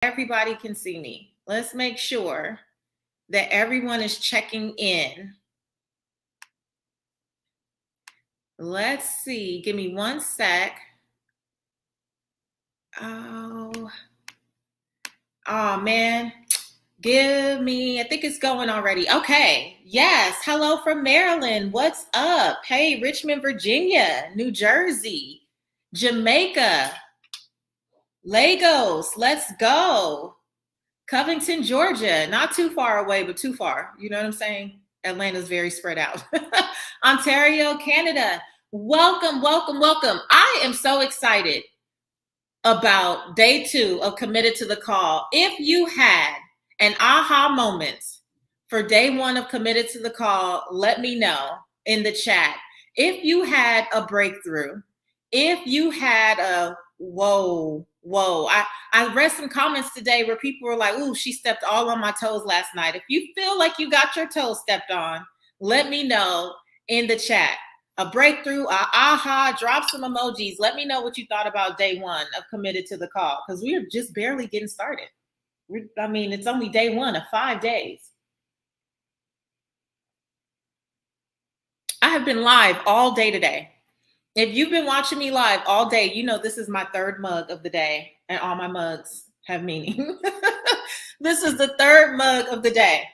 everybody can see me. Let's make sure that everyone is checking in. Let's see. Give me one sec. Oh man. I think it's going already. Okay. Yes. Hello from Maryland. What's up? Hey, Richmond, Virginia, New Jersey, Jamaica, Lagos. Let's go. Covington, Georgia. Not too far away, but too far. You know what I'm saying? Atlanta's very spread out. Ontario, Canada. Welcome, welcome, welcome. I am so excited about day 2 of Committed to the Call. If you had an aha moment for day 1 of Committed to the Call, let me know in the chat. If you had a breakthrough, if you had a whoa. I read some comments today where people were like, ooh, she stepped all on my toes last night. If you feel like you got your toes stepped on, let me know in the chat. A breakthrough, a aha, drop some emojis. Let me know what you thought about day 1 of Committed to the Call, because we're just barely getting started. It's only day 1 of 5 days. I have been live all day today. If you've been watching me live all day, you know this is my 3rd mug of the day, and all my mugs have meaning. This is the 3rd mug of the day.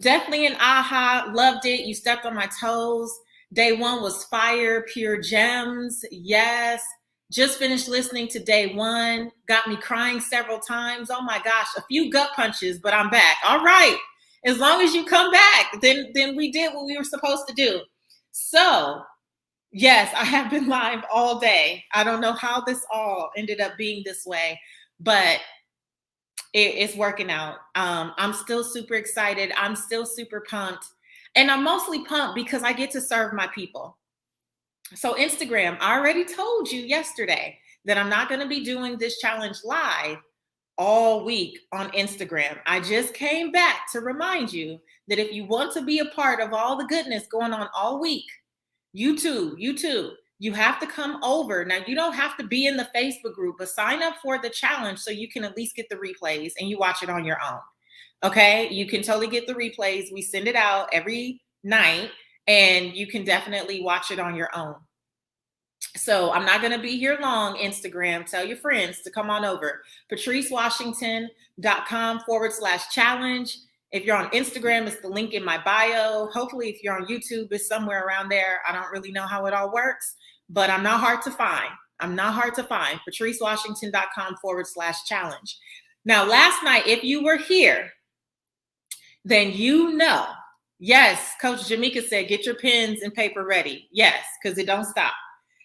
Definitely an aha. Loved it. You stepped on my toes. Day 1 was fire, pure gems. Yes. Just finished listening to day 1. Got me crying several times. Oh my gosh, a few gut punches, but I'm back. All right. As long as you come back, then we did what we were supposed to do. So, yes, I have been live all day. I don't know how this all ended up being this way, but it's working out. I'm still super excited. I'm still super pumped. And I'm mostly pumped because I get to serve my people. So Instagram, I already told you yesterday that I'm not going to be doing this challenge live all week on Instagram. I just came back to remind you that if you want to be a part of all the goodness going on all week, you too, you have to come over. Now, you don't have to be in the Facebook group, but sign up for the challenge so you can at least get the replays and you watch it on your own. Okay, you can totally get the replays. We send it out every night and you can definitely watch it on your own. So I'm not going to be here long. Instagram, tell your friends to come on over. patricewashington.com/challenge. If you're on Instagram, it's the link in my bio. Hopefully, if you're on YouTube, it's somewhere around there. I don't really know how it all works, but I'm not hard to find. patricewashington.com/challenge. Now, last night, if you were here, then you know. Yes, Coach Jamika said, get your pens and paper ready. Yes, because it don't stop.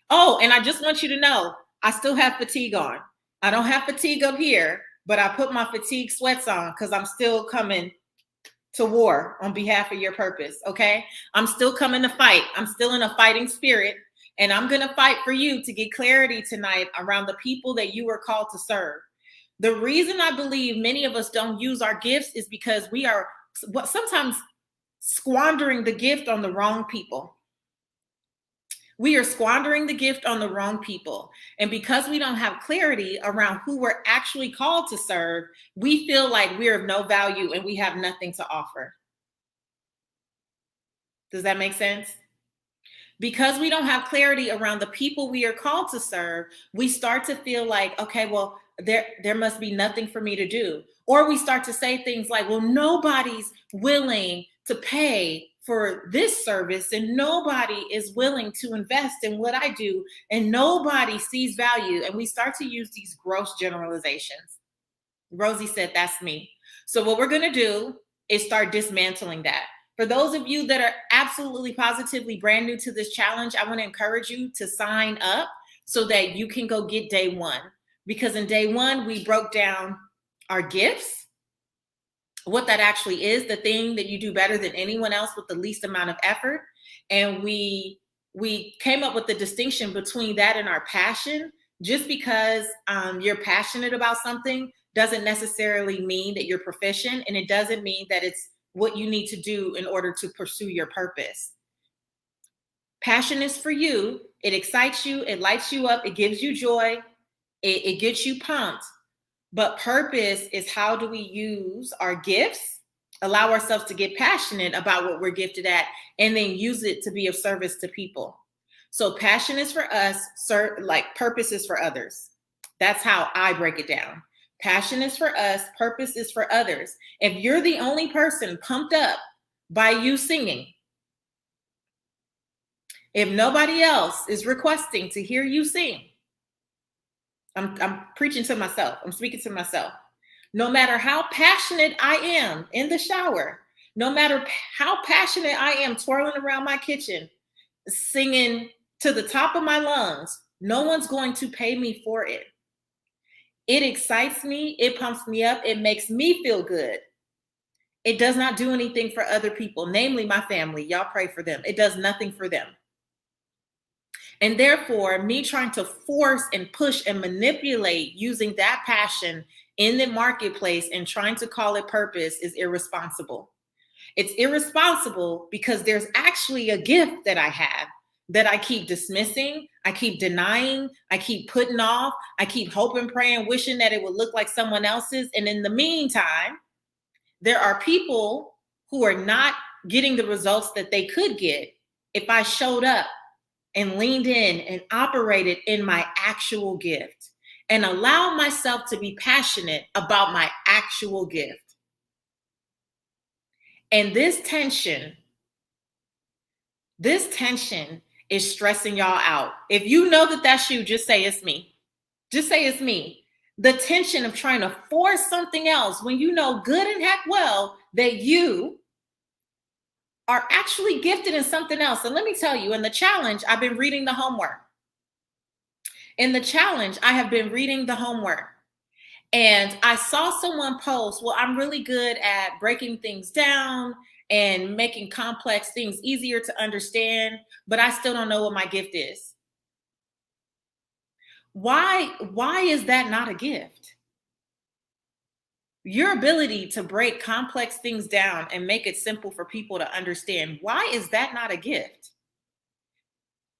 Oh, and I just want you to know, I still have fatigue on. I don't have fatigue up here, but I put my fatigue sweats on because I'm still coming to war on behalf of your purpose, okay? I'm still coming to fight. I'm still in a fighting spirit, and I'm going to fight for you to get clarity tonight around the people that you are called to serve. The reason I believe many of us don't use our gifts is because we are sometimes squandering the gift on the wrong people. We are squandering the gift on the wrong people. And because we don't have clarity around who we're actually called to serve, we feel like we're of no value and we have nothing to offer. Does that make sense? Because we don't have clarity around the people we are called to serve, we start to feel like, okay, well, there must be nothing for me to do. Or we start to say things like, well, nobody's willing to pay for this service and nobody is willing to invest in what I do and nobody sees value. And we start to use these gross generalizations. Rosie said, that's me. So what we're going to do is start dismantling that. For those of you that are absolutely positively brand new to this challenge, I want to encourage you to sign up so that you can go get day 1. Because in day 1, we broke down our gifts, what that actually is, the thing that you do better than anyone else with the least amount of effort. And we came up with the distinction between that and our passion. Just because you're passionate about something doesn't necessarily mean that you're proficient, and it doesn't mean that it's what you need to do in order to pursue your purpose. Passion is for you. It excites you. It lights you up. It gives you joy. It gets you pumped. But purpose is, how do we use our gifts, allow ourselves to get passionate about what we're gifted at, and then use it to be of service to people. So passion is for us, like purpose is for others. That's how I break it down. Passion is for us, purpose is for others. If you're the only person pumped up by you singing, if nobody else is requesting to hear you sing, I'm preaching to myself. I'm speaking to myself. No matter how passionate I am in the shower, no matter how passionate I am twirling around my kitchen, singing to the top of my lungs, no one's going to pay me for it. It excites me. It pumps me up. It makes me feel good. It does not do anything for other people, namely my family. Y'all pray for them. It does nothing for them. And therefore, me trying to force and push and manipulate using that passion in the marketplace and trying to call it purpose is irresponsible. It's irresponsible because there's actually a gift that I have that I keep dismissing, I keep denying, I keep putting off, I keep hoping, praying, wishing that it would look like someone else's. And in the meantime, there are people who are not getting the results that they could get if I showed up and leaned in and operated in my actual gift and allowed myself to be passionate about my actual gift. And this tension is stressing y'all out. If you know that that's you, just say it's me. Just say it's me. The tension of trying to force something else when you know good and heck well that you are actually gifted in something else. And let me tell you, in the challenge, I've been reading the homework. In the challenge, I have been reading the homework. And I saw someone post, well, I'm really good at breaking things down and making complex things easier to understand, but I still don't know what my gift is. Why is that not a gift? Your ability to break complex things down and make it simple for people to understand, why is that not a gift?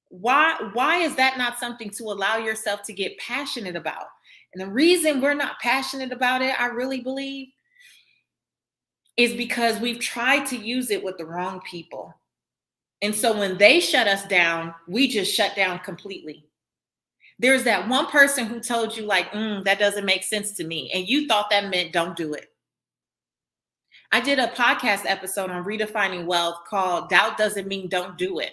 Why is that not something to allow yourself to get passionate about? And the reason we're not passionate about it, I really believe, is because we've tried to use it with the wrong people. And so when they shut us down, we just shut down completely. There's that one person who told you like, that doesn't make sense to me. And you thought that meant don't do it. I did a podcast episode on redefining wealth called Doubt Doesn't Mean Don't Do It.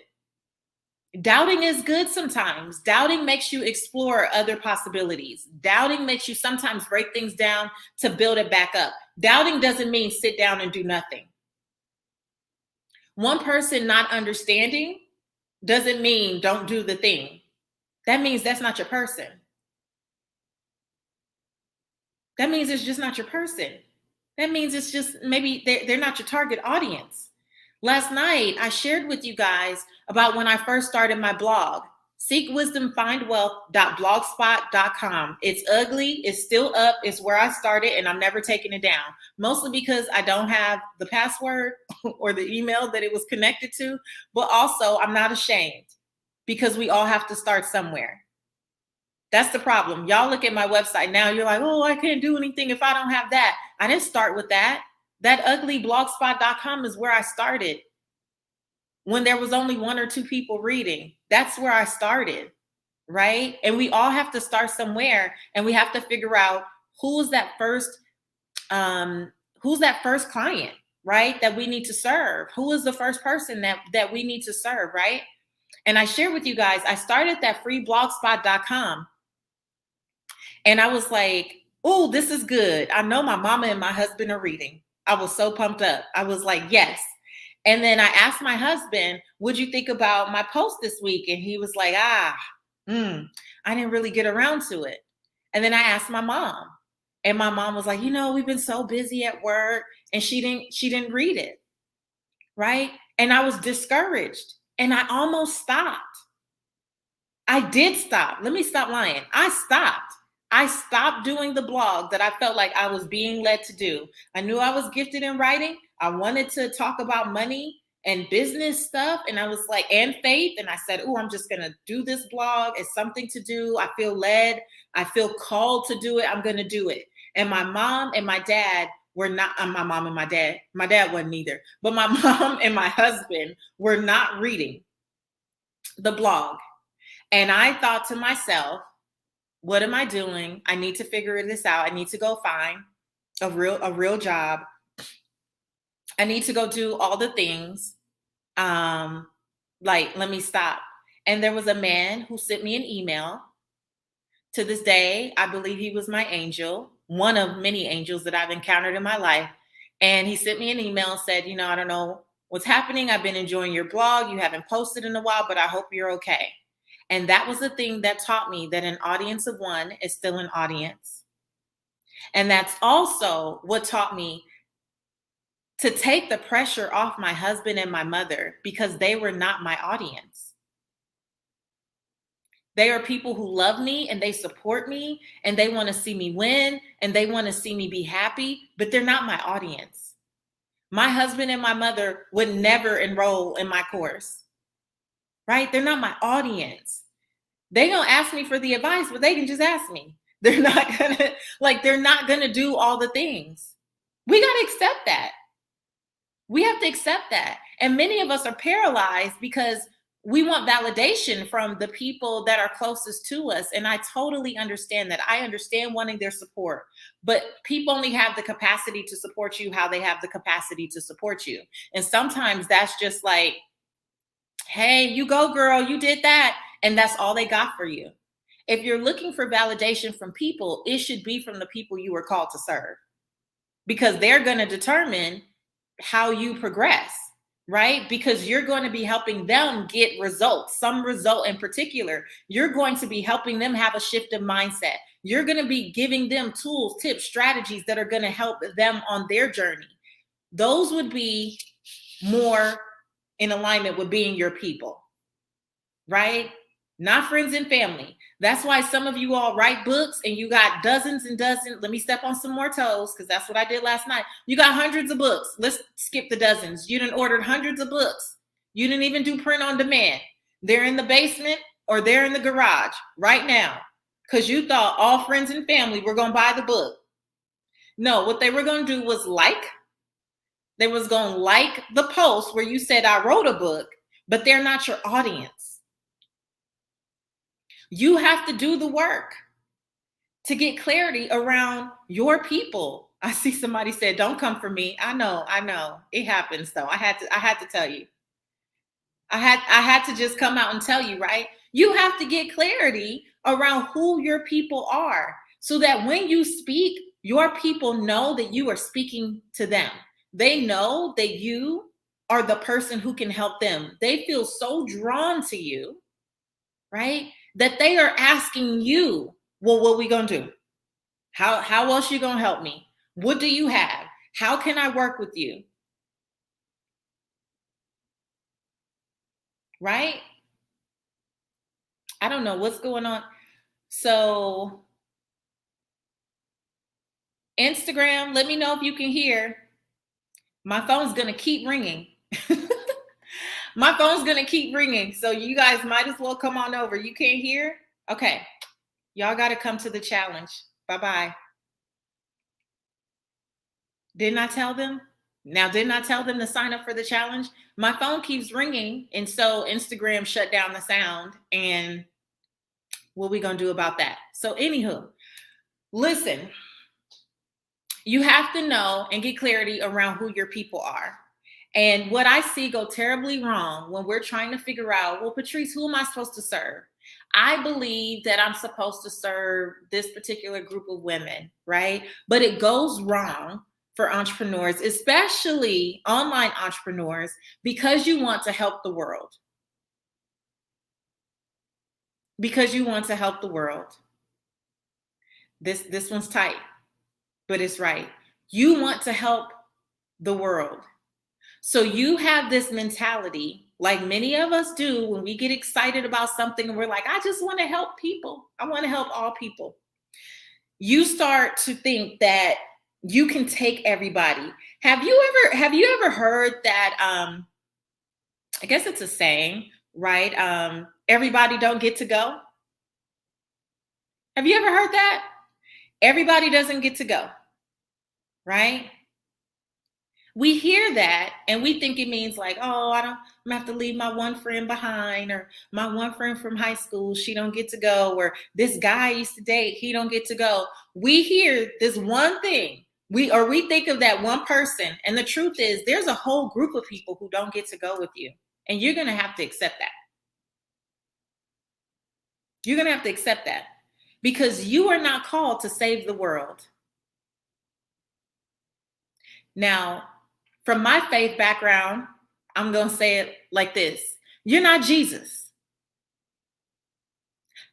Doubting is good sometimes. Doubting makes you explore other possibilities. Doubting makes you sometimes break things down to build it back up. Doubting doesn't mean sit down and do nothing. One person not understanding doesn't mean don't do the thing. That means that's not your person. That means it's just not your person. That means it's just maybe they're not your target audience. Last night, I shared with you guys about when I first started my blog, seekwisdomfindwealth.blogspot.com. It's ugly. It's still up. It's where I started, and I'm never taking it down. Mostly because I don't have the password or the email that it was connected to, but also I'm not ashamed because we all have to start somewhere. That's the problem. Y'all look at my website now, you're like, oh, I can't do anything if I don't have that. I didn't start with that. That ugly blogspot.com is where I started when there was only one or two people reading. That's where I started, right? And we all have to start somewhere, and we have to figure out who's that first client, right? That we need to serve. Who is the first person that we need to serve, right? And I shared with you guys, I started that free blogspot.com. And I was like, oh, this is good. I know my mama and my husband are reading. I was so pumped up. I was like, yes. And then I asked my husband, what'd you think about my post this week? And he was like, I didn't really get around to it. And then I asked my mom, and my mom was like, we've been so busy at work, and she didn't read it. Right. And I was discouraged, and I almost stopped. I did stop. Let me stop lying. I stopped doing the blog that I felt like I was being led to do. I knew I was gifted in writing. I wanted to talk about money and business stuff. And I was like, and faith. And I said, I'm just going to do this blog. It's something to do. I feel led. I feel called to do it. I'm going to do it. And my mom and my dad were not, my mom and my dad wasn't either, but my mom and my husband were not reading the blog. And I thought to myself, what am I doing? I need to figure this out. I need to go find a real job. I need to go do all the things. Like, let me stop. And there was a man who sent me an email. To this day, I believe he was my angel, one of many angels that I've encountered in my life. And he sent me an email and said, I don't know what's happening. I've been enjoying your blog. You haven't posted in a while, but I hope you're okay. And that was the thing that taught me that an audience of one is still an audience. And that's also what taught me to take the pressure off my husband and my mother, because they were not my audience. They are people who love me and they support me and they want to see me win and they want to see me be happy, but they're not my audience. My husband and my mother would never enroll in my course, right? They're not my audience. They don't ask me for the advice, but they can just ask me. They're not gonna do all the things. We got to accept that. We have to accept that. And many of us are paralyzed because we want validation from the people that are closest to us. And I totally understand that. I understand wanting their support, but people only have the capacity to support you how they have the capacity to support you. And sometimes that's just like, hey, you go, girl, you did that. And that's all they got for you. If you're looking for validation from people, it should be from the people you were called to serve, because they're going to determine how you progress, right? Because you're going to be helping them get results, some result in particular. You're going to be helping them have a shift of mindset. You're going to be giving them tools, tips, strategies that are going to help them on their journey. Those would be more in alignment with being your people, right? Not friends and family. That's why some of you all write books and you got dozens and dozens. Let me step on some more toes, because that's what I did last night. You got hundreds of books. Let's skip the dozens. You done ordered hundreds of books. You didn't even do print on demand. They're in the basement or they're in the garage right now because you thought all friends and family were going to buy the book. No, what they were going to do was they was going to like the post where you said, I wrote a book, but they're not your audience. You have to do the work to get clarity around your people. I see somebody said, don't come for me. I know. It happens though. I had to tell you. I had to just come out and tell you, right? You have to get clarity around who your people are so that when you speak, your people know that you are speaking to them. They know that you are the person who can help them. They feel so drawn to you, right? That they are asking you, well, what are we going to do? How else you going to help me? What do you have? How can I work with you? Right? I don't know what's going on. So Instagram, let me know if you can hear. My phone's going to keep ringing. My phone's going to keep ringing. So you guys might as well come on over. You can't hear? Okay. Y'all got to come to the challenge. Bye-bye. Didn't I tell them? Now, didn't I tell them to sign up for the challenge? My phone keeps ringing. And so Instagram shut down the sound. And what are we going to do about that? So anywho, listen, you have to know and get clarity around who your people are. And what I see go terribly wrong when we're trying to figure out, well, Patrice, who am I supposed to serve? I believe that I'm supposed to serve this particular group of women, right? But it goes wrong for entrepreneurs, especially online entrepreneurs, because you want to help the world. Because you want to help the world. This one's tight, but it's right. You want to help the world. So you have this mentality, like many of us do when we get excited about something and we're like, I just want to help people. I want to help all people. You start to think that you can take everybody. Have you ever heard that? I guess it's a saying, right? Everybody don't get to go. Have you ever heard that? Everybody doesn't get to go, right? We hear that and we think it means like, oh, I'm gonna have to leave my one friend behind, or my one friend from high school, she don't get to go, or this guy I used to date, he don't get to go. We hear this one thing. We think of that one person, and the truth is there's a whole group of people who don't get to go with you. And you're gonna have to accept that. You're gonna have to accept that because you are not called to save the world. Now, from my faith background, I'm going to say it like this. You're not Jesus.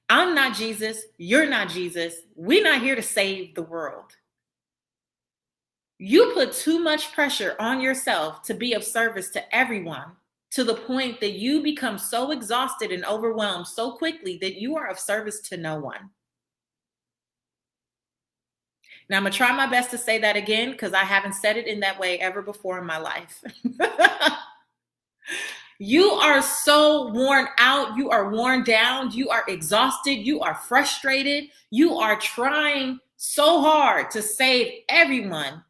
I'm not Jesus. You're not Jesus. We're not here to save the world. You put too much pressure on yourself to be of service to everyone to the point that you become so exhausted and overwhelmed so quickly that you are of service to no one. Now, I'm going to try my best to say that again because I haven't said it in that way ever before in my life. You are so worn out. You are worn down. You are exhausted. You are frustrated. You are trying so hard to save everyone.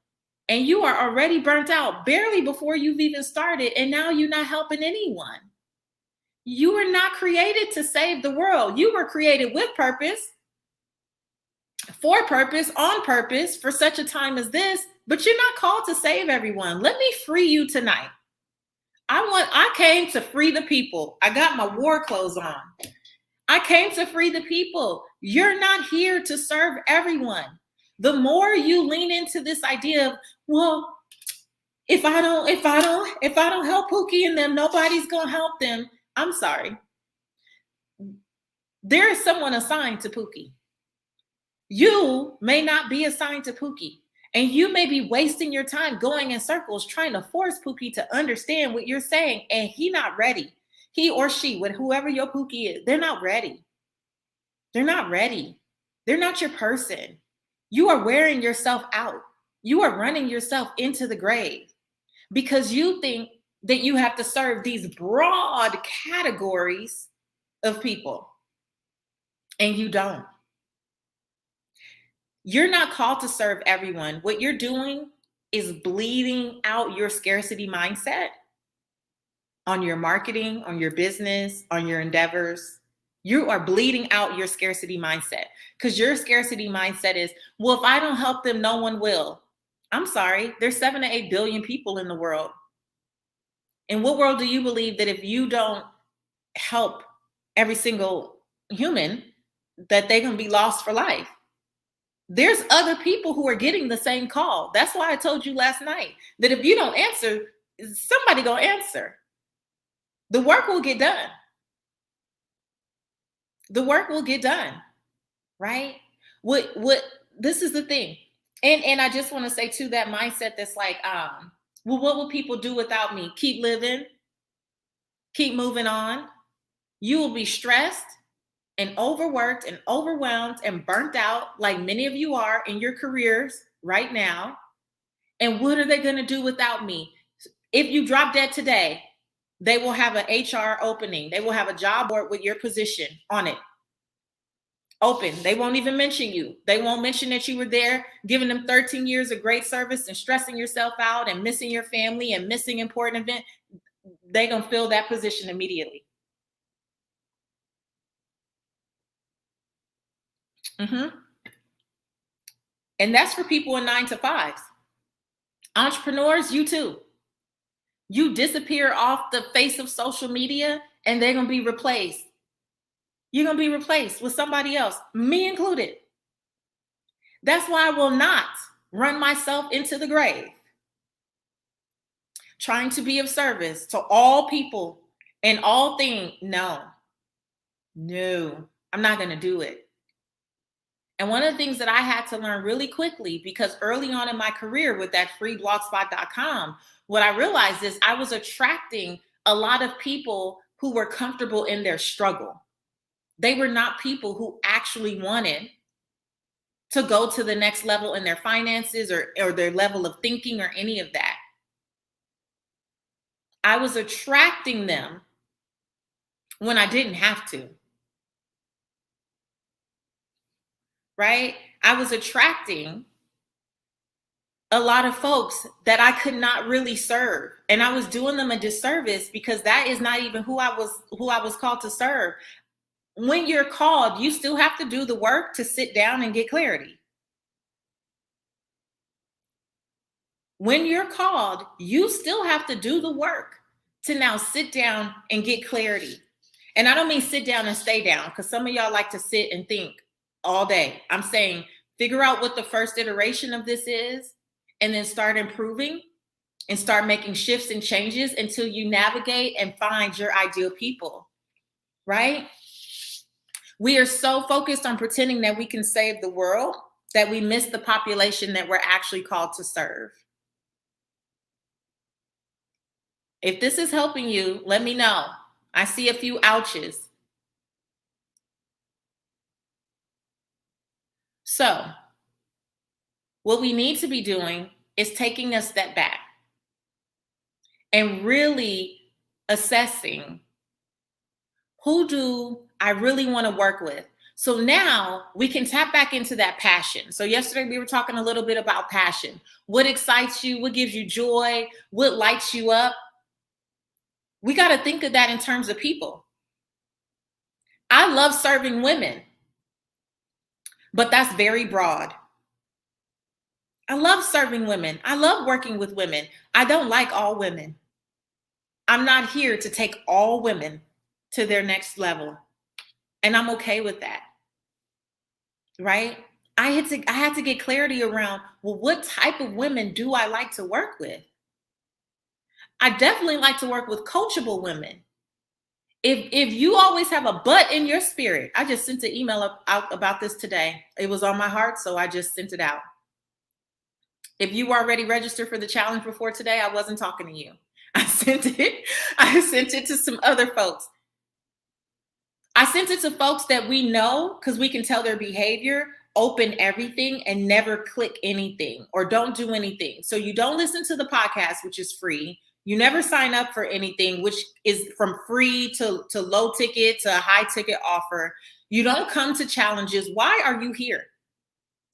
And you are already burnt out barely before you've even started. And now you're not helping anyone. You were not created to save the world. You were created with purpose, for purpose, on purpose, for such a time as this. But you're not called to save everyone. Let me free you tonight. I came to free the people. I got my war clothes on. I came to free the people. You're not here to serve everyone. The more you lean into this idea of, well, if I don't help Pookie and them, nobody's gonna help them. I'm sorry. There is someone assigned to Pookie. You may not be assigned to Pookie. And you may be wasting your time going in circles trying to force Pookie to understand what you're saying. And he not ready. He or she, with whoever your Pookie is, they're not ready. They're not ready. They're not your person. You are wearing yourself out. You are running yourself into the grave because you think that you have to serve these broad categories of people. And you don't. You're not called to serve everyone. What you're doing is bleeding out your scarcity mindset on your marketing, on your business, on your endeavors. You are bleeding out your scarcity mindset because your scarcity mindset is, well, if I don't help them, no one will. I'm sorry. There's 7 to 8 billion people in the world. In what world do you believe that if you don't help every single human, that they're going to be lost for life? There's other people who are getting the same call. That's why I told you last night that if you don't answer, somebody gonna answer. The work will get done. The work will get done, right? What this is the thing. And I just want to say too, that mindset that's like, well, what will people do without me? Keep living, keep moving on. You will be stressed and overworked and overwhelmed and burnt out like many of you are in your careers right now. And what are they going to do without me? If you drop dead today, they will have an HR opening. They will have a job board with your position on it. Open. They won't even mention you. They won't mention that you were there giving them 13 years of great service and stressing yourself out and missing your family and missing important event. They're going to fill that position immediately. And that's for people in 9 to 5s. Entrepreneurs, you too. You disappear off the face of social media and they're going to be replaced. You're going to be replaced with somebody else, me included. That's why I will not run myself into the grave trying to be of service to all people and all things. No, I'm not going to do it. And one of the things that I had to learn really quickly, because early on in my career with that freeblogspot.com, what I realized is I was attracting a lot of people who were comfortable in their struggle. They were not people who actually wanted to go to the next level in their finances or their level of thinking or any of that. I was attracting them when I didn't have to. Right? I was attracting a lot of folks that I could not really serve. And I was doing them a disservice because that is not even who I was called to serve. When you're called, you still have to do the work to sit down and get clarity. When you're called, you still have to do the work to now sit down and get clarity. And I don't mean sit down and stay down, because some of y'all like to sit and think all day. I'm saying figure out what the first iteration of this is, and then start improving and start making shifts and changes until you navigate and find your ideal people, right? We are so focused on pretending that we can save the world that we miss the population that we're actually called to serve. If this is helping you, let me know. I see a few ouches. So, what we need to be doing is taking a step back and really assessing, who do I really want to work with? So now we can tap back into that passion. So yesterday we were talking a little bit about passion. What excites you? What gives you joy? What lights you up? We got to think of that in terms of people. I love serving women, but that's very broad. I love serving women. I love working with women. I don't like all women. I'm not here to take all women to their next level. And I'm okay with that. Right? I had to get clarity around, well, what type of women do I like to work with? I definitely like to work with coachable women. If you always have a but in your spirit, I just sent an email out about this today. It was on my heart, so I just sent it out. If you already registered for the challenge before today, I wasn't talking to you. I sent it to some other folks. I sent it to folks that we know, because we can tell their behavior, open everything and never click anything or don't do anything. So you don't listen to the podcast, which is free. You never sign up for anything, which is from free to low ticket to high ticket offer. You don't come to challenges. Why are you here?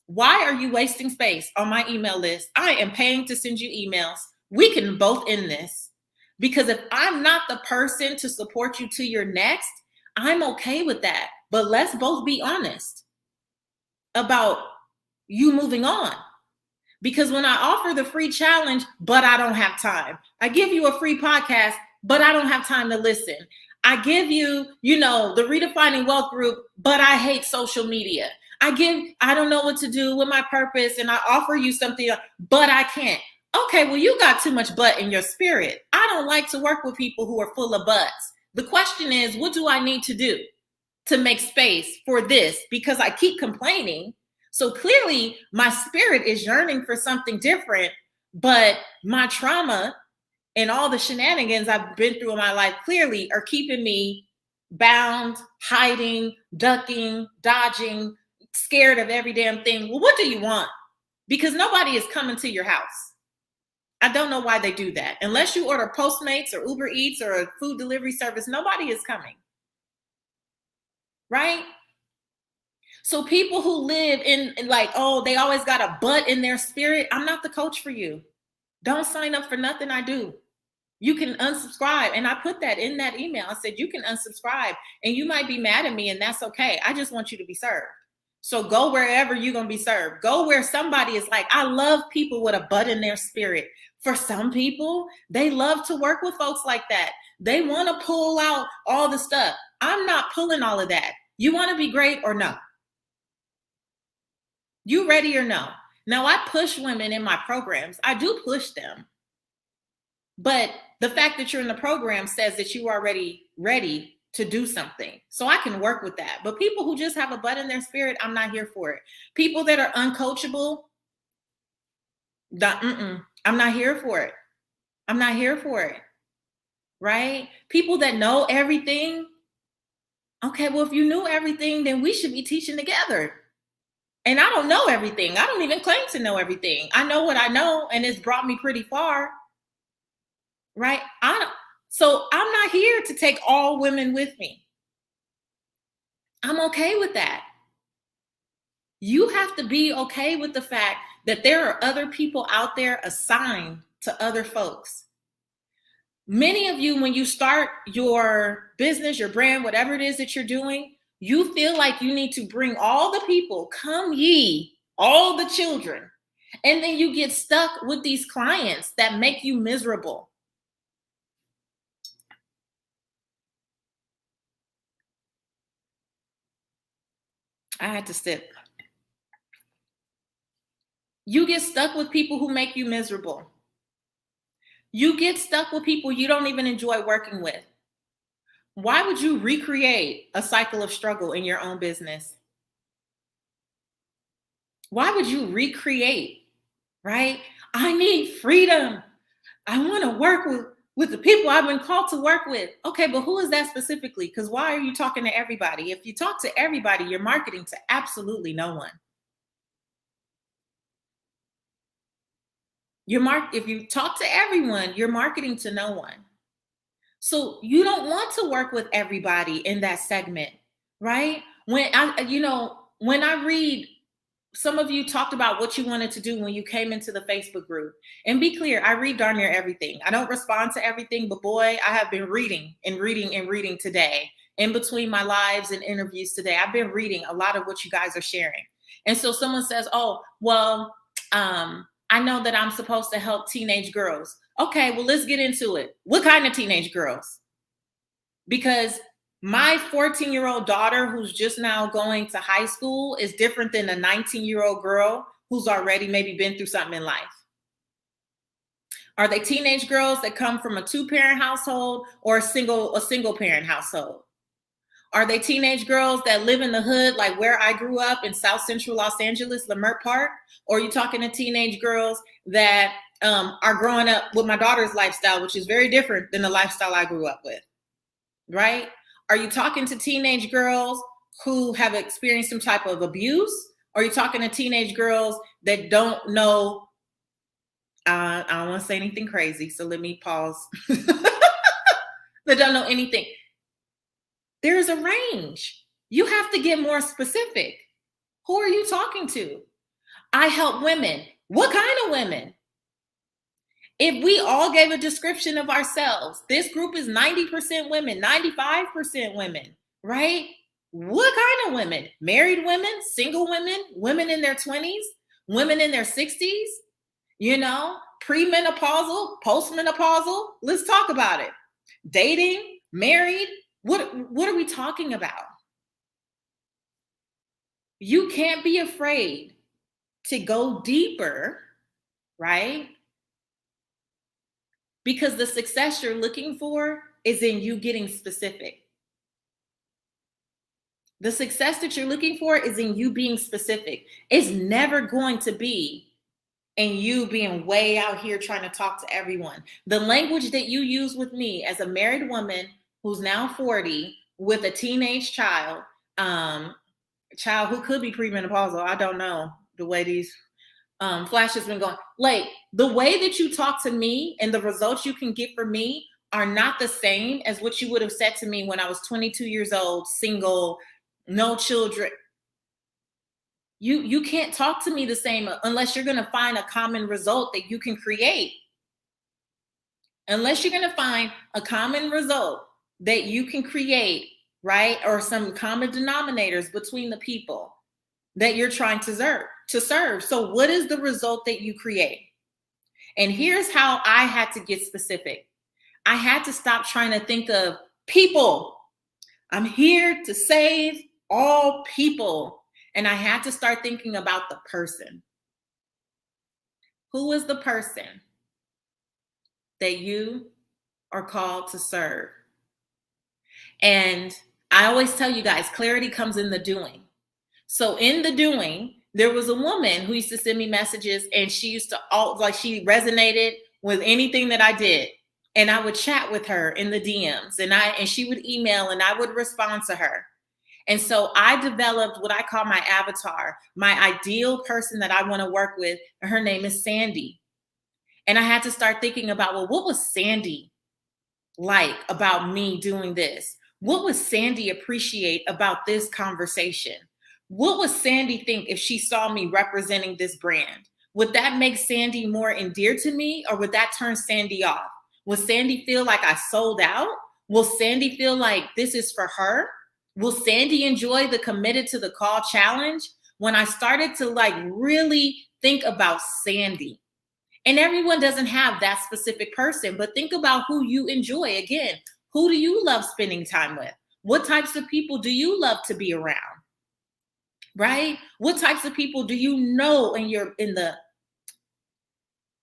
Why are you wasting space on my email list? I am paying to send you emails. We can both end this, because if I'm not the person to support you to your next, I'm okay with that. But let's both be honest about you moving on. Because when I offer the free challenge, but I don't have time. I give you a free podcast, but I don't have time to listen. I give you, the Redefining Wealth group, but I hate social media. I don't know what to do with my purpose, and I offer you something, but I can't. Okay, well, you got too much butt in your spirit. I don't like to work with people who are full of butts. The question is, what do I need to do to make space for this? Because I keep complaining. So clearly my spirit is yearning for something different, but my trauma and all the shenanigans I've been through in my life clearly are keeping me bound, hiding, ducking, dodging, scared of every damn thing. Well, what do you want? Because nobody is coming to your house. I don't know why they do that. Unless you order Postmates or Uber Eats or a food delivery service, nobody is coming. Right? So people who live in like, oh, they always got a butt in their spirit. I'm not the coach for you. Don't sign up for nothing I do. You can unsubscribe. And I put that in that email. I said, you can unsubscribe and you might be mad at me, and that's okay. I just want you to be served. So go wherever you're going to be served. Go where somebody is like, I love people with a butt in their spirit. For some people, they love to work with folks like that. They want to pull out all the stuff. I'm not pulling all of that. You want to be great or no? You ready or no? Now, I push women in my programs. I do push them. But the fact that you're in the program says that you are already ready to do something. So I can work with that. But people who just have a butt in their spirit, I'm not here for it. People that are uncoachable, I'm not here for it. I'm not here for it. Right? People that know everything. Okay, well, if you knew everything, then we should be teaching together. And I don't know everything. I don't even claim to know everything. I know what I know, and it's brought me pretty far. Right? So I'm not here to take all women with me. I'm okay with that. You have to be okay with the fact that there are other people out there assigned to other folks. Many of you, when you start your business, your brand, whatever it is that you're doing, you feel like you need to bring all the people, come ye, all the children. And then you get stuck with these clients that make you miserable. I had to sip. You get stuck with people who make you miserable. You get stuck with people you don't even enjoy working with. Why would you recreate a cycle of struggle in your own business? Why would you recreate, right? I need freedom. I want to work with the people I've been called to work with. Okay, but who is that specifically? Because why are you talking to everybody? If you talk to everybody, you're marketing to absolutely no one. If you talk to everyone, you're marketing to no one. So you don't want to work with everybody in that segment, right? When I read, some of you talked about what you wanted to do when you came into the Facebook group. And be clear, I read darn near everything. I don't respond to everything, but boy, I have been reading and reading and reading today. In between my lives and interviews today, I've been reading a lot of what you guys are sharing. And so someone says, oh, well, I know that I'm supposed to help teenage girls. Okay, well, let's get into it. What kind of teenage girls? Because my 14-year-old daughter who's just now going to high school is different than a 19-year-old girl who's already maybe been through something in life. Are they teenage girls that come from a two-parent household or a single parent household? Are they teenage girls that live in the hood, like where I grew up in South Central Los Angeles, Leimert Park? Or are you talking to teenage girls that are growing up with my daughter's lifestyle, which is very different than the lifestyle I grew up with, right? Are you talking to teenage girls who have experienced some type of abuse? Or are you talking to teenage girls that don't know? I don't want to say anything crazy, so let me pause. That don't know anything. There's a range. You have to get more specific. Who are you talking to? I help women. What kind of women? If we all gave a description of ourselves, this group is 90% women, 95% women, right? What kind of women? Married women, single women, women in their 20s, women in their 60s, premenopausal, postmenopausal. Let's talk about it. Dating, married. What are we talking about? You can't be afraid to go deeper, right? Because the success you're looking for is in you getting specific. The success that you're looking for is in you being specific. It's never going to be in you being way out here trying to talk to everyone. The language that you use with me as a married woman who's now 40 with a teenage child who could be premenopausal. I don't know the way these flashes been going. Like, the way that you talk to me and the results you can get from me are not the same as what you would have said to me when I was 22 years old, single, no children. You can't talk to me the same unless you're going to find a common result that you can create. Unless you're going to find a common result that you can create, right? Or some common denominators between the people that you're trying to serve. So what is the result that you create? And here's how I had to get specific. I had to stop trying to think of people. I'm here to save all people. And I had to start thinking about the person. Who is the person that you are called to serve? And I always tell you guys, clarity comes in the doing. So in the doing, there was a woman who used to send me messages, and she used to she resonated with anything that I did. And I would chat with her in the DMs, and she would email, and I would respond to her. And so I developed what I call my avatar, my ideal person that I want to work with. And her name is Sandy. And I had to start thinking about, well, what was Sandy like about me doing this? What would Sandy appreciate about this conversation? What would Sandy think if she saw me representing this brand? Would that make Sandy more endeared to me, or would that turn Sandy off? Will Sandy feel like I sold out? Will Sandy feel like this is for her? Will Sandy enjoy the Committed to the Call challenge? When I started to like really think about Sandy, and everyone doesn't have that specific person, but think about who you enjoy. Again, who do you love spending time with? What types of people do you love to be around? Right? What types of people do you know in your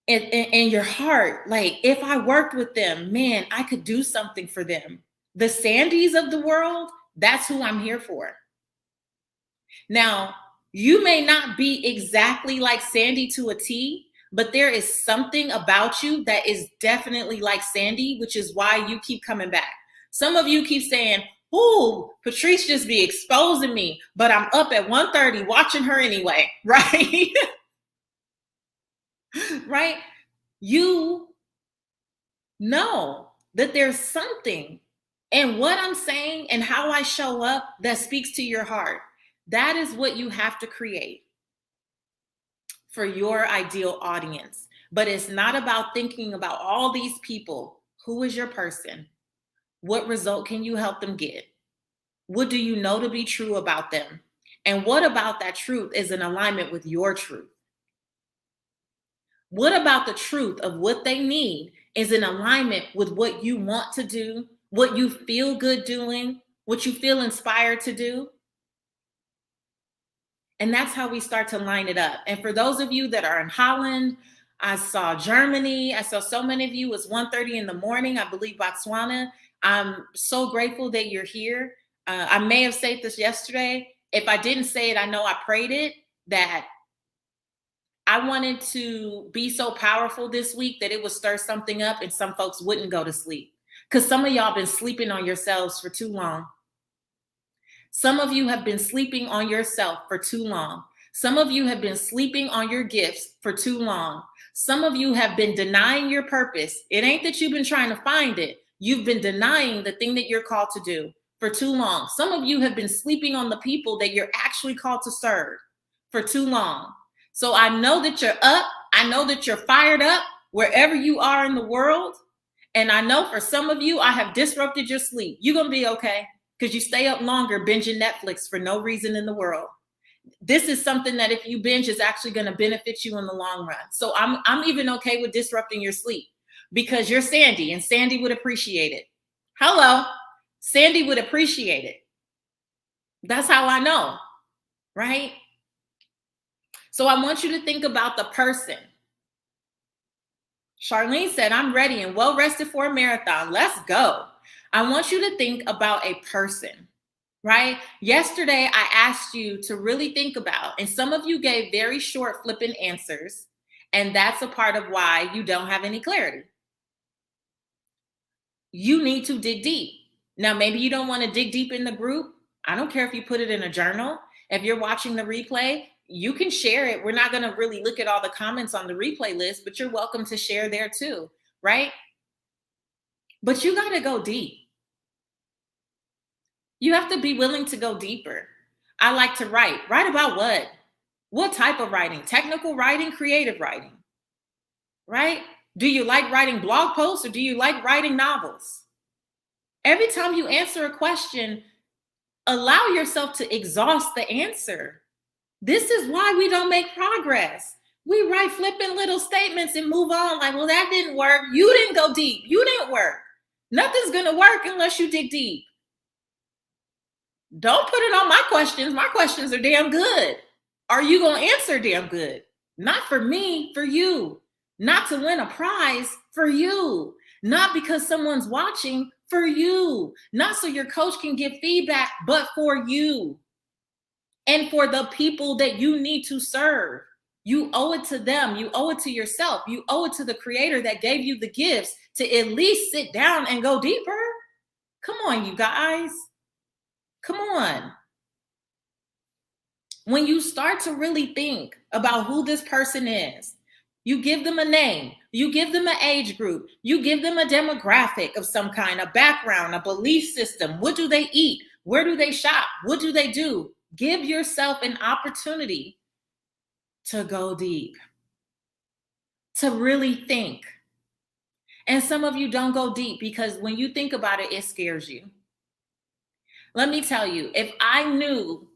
in your heart? Like, if I worked with them, man, I could do something for them. The Sandys of the world, that's who I'm here for. Now, you may not be exactly like Sandy to a T, but there is something about you that is definitely like Sandy, which is why you keep coming back. Some of you keep saying, "Ooh, Patrice just be exposing me, but I'm up at 1:30 watching her anyway," right? Right? You know that there's something in what I'm saying and how I show up that speaks to your heart. That is what you have to create for your ideal audience. But it's not about thinking about all these people. Who is your person? What result can you help them get? What do you know to be true about them? And what about that truth is in alignment with your truth? What about the truth of what they need is in alignment with what you want to do, what you feel good doing, what you feel inspired to do? And that's how we start to line it up. And for those of you that are in Holland, I saw Germany, I saw so many of you. It's 1:30 in the morning, I believe Botswana. I'm so grateful that you're here. I may have said this yesterday. If I didn't say it, I know I prayed it, that I wanted to be so powerful this week that it would stir something up and some folks wouldn't go to sleep. Because some of y'all been sleeping on yourselves for too long. Some of you have been sleeping on yourself for too long. Some of you have been sleeping on your gifts for too long. Some of you have been denying your purpose. It ain't that you've been trying to find it. You've been denying the thing that you're called to do for too long. Some of you have been sleeping on the people that you're actually called to serve for too long. So I know that you're up. I know that you're fired up wherever you are in the world. And I know for some of you, I have disrupted your sleep. You're going to be okay because you stay up longer binging Netflix for no reason in the world. This is something that if you binge is actually going to benefit you in the long run. So I'm even okay with disrupting your sleep because you're Sandy and Sandy would appreciate it. Hello, Sandy would appreciate it. That's how I know, right? So I want you to think about the person. Charlene said, "I'm ready and well rested for a marathon. Let's go." I want you to think about a person, right? Yesterday, I asked you to really think about, and some of you gave very short, flippant answers, and that's a part of why you don't have any clarity. You need to dig deep. Now, maybe you don't want to dig deep in the group. I don't care if you put it in a journal. If you're watching the replay, you can share it. We're not going to really look at all the comments on the replay list, but you're welcome to share there too, right? But you got to go deep. You have to be willing to go deeper. I like to write. Write about what? What type of writing? Technical writing, creative writing, right? Do you like writing blog posts or do you like writing novels? Every time you answer a question, allow yourself to exhaust the answer. This is why we don't make progress. We write flippant little statements and move on like, well, that didn't work. You didn't go deep. You didn't work. Nothing's going to work unless you dig deep. Don't put it on my questions. My questions are damn good. Are you going to answer damn good? Not for me, for you. Not to win a prize, for you. Not because someone's watching, for you. Not so your coach can give feedback, but for you. And for the people that you need to serve. You owe it to them. You owe it to yourself. You owe it to the creator that gave you the gifts to at least sit down and go deeper. Come on, you guys. Come on. When you start to really think about who this person is, you give them a name, you give them an age group, you give them a demographic of some kind, a background, a belief system. What do they eat? Where do they shop? What do they do? Give yourself an opportunity to go deep, to really think. And some of you don't go deep because when you think about it, it scares you. Let me tell you, if I knew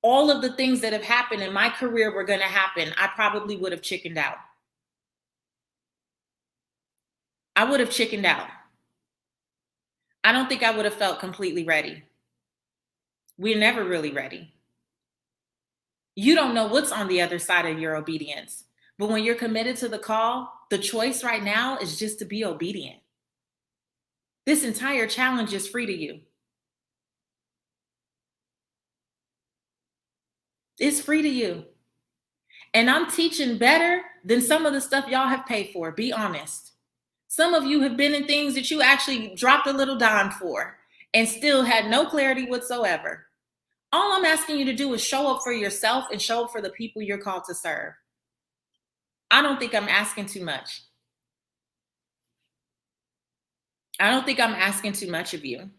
all of the things that have happened in my career were going to happen, I probably would have chickened out. I would have chickened out. I don't think I would have felt completely ready. We're never really ready. You don't know what's on the other side of your obedience. But when you're committed to the call, the choice right now is just to be obedient. This entire challenge is free to you. It's free to you. And I'm teaching better than some of the stuff y'all have paid for. Be honest. Some of you have been in things that you actually dropped a little dime for and still had no clarity whatsoever. All I'm asking you to do is show up for yourself and show up for the people you're called to serve. I don't think I'm asking too much. I don't think I'm asking too much of you.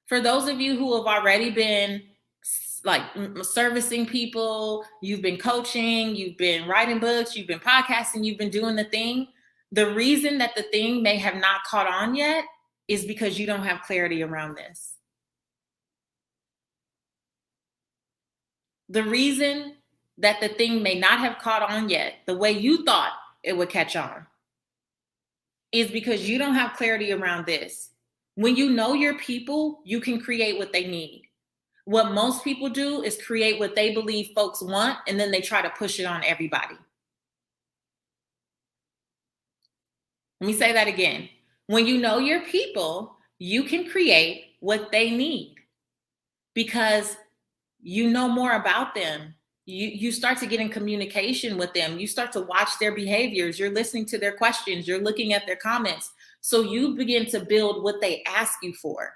For those of you who have already been like servicing people, you've been coaching, you've been writing books, you've been podcasting, you've been doing the thing. The reason that the thing may have not caught on yet is because you don't have clarity around this. The reason that the thing may not have caught on yet, the way you thought it would catch on, is because you don't have clarity around this. When you know your people, you can create what they need. What most people do is create what they believe folks want, and then they try to push it on everybody. Let me say that again. When you know your people, you can create what they need because you know more about them. You start to get in communication with them. You start to watch their behaviors. You're listening to their questions. You're looking at their comments. So you begin to build what they ask you for.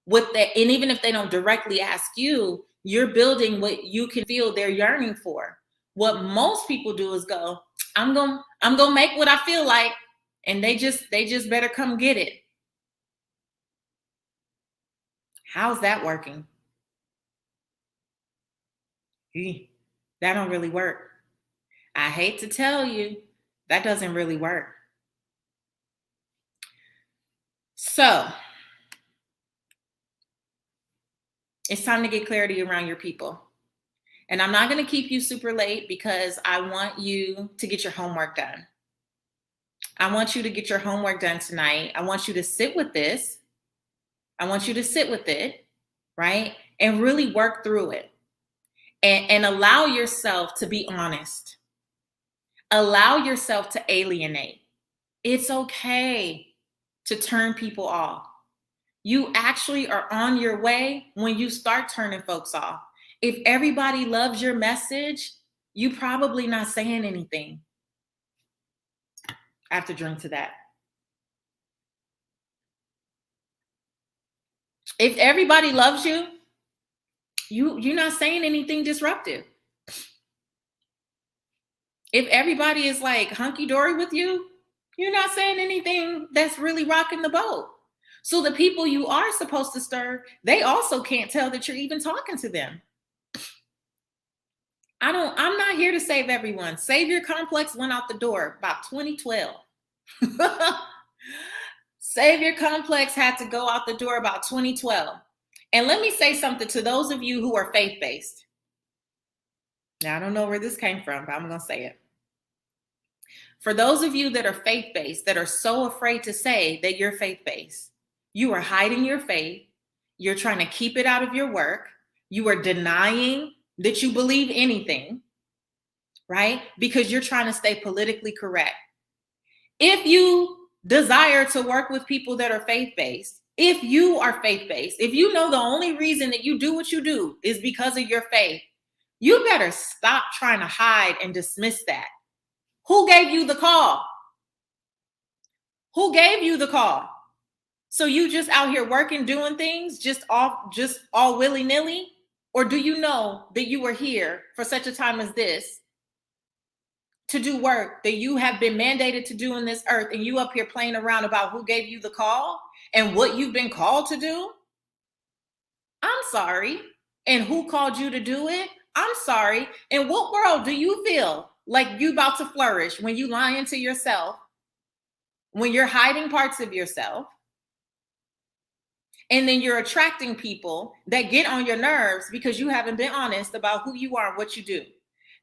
And even if they don't directly ask you, you're building what you can feel they're yearning for. What most people do is go, I'm gonna make what I feel like, and they just better come get it. How's that working? That don't really work. I hate to tell you, that doesn't really work. So it's time to get clarity around your people. And I'm not going to keep you super late because I want you to get your homework done. I want you to get your homework done tonight. I want you to sit with this. I want you to sit with it, right? And really work through it. And allow yourself to be honest. Allow yourself to alienate. It's okay to turn people off. You actually are on your way when you start turning folks off. If everybody loves your message, you probably not saying anything. I have to drink to that. If everybody loves you, you're not saying anything disruptive. If everybody is like hunky-dory with you, you're not saying anything that's really rocking the boat. So the people you are supposed to serve, they also can't tell that you're even talking to them. I'm not here to save everyone. Savior Complex went out the door about 2012. Savior Complex had to go out the door about 2012. And let me say something to those of you who are faith-based. Now, I don't know where this came from, but I'm going to say it. For those of you that are faith-based, that are so afraid to say that you're faith-based, you are hiding your faith. You're trying to keep it out of your work. You are denying that you believe anything, right? Because you're trying to stay politically correct. If you desire to work with people that are faith-based, if you are faith-based, if you know the only reason that you do what you do is because of your faith, you better stop trying to hide and dismiss that. Who gave you the call? Who gave you the call? So you just out here working, doing things just all willy-nilly? Or do you know that you were here for such a time as this to do work that you have been mandated to do in this earth, and you up here playing around about who gave you the call and what you've been called to do? I'm sorry. And who called you to do it? I'm sorry. In what world do you feel like you about to flourish when you lying to yourself, when you're hiding parts of yourself, and then you're attracting people that get on your nerves because you haven't been honest about who you are and what you do?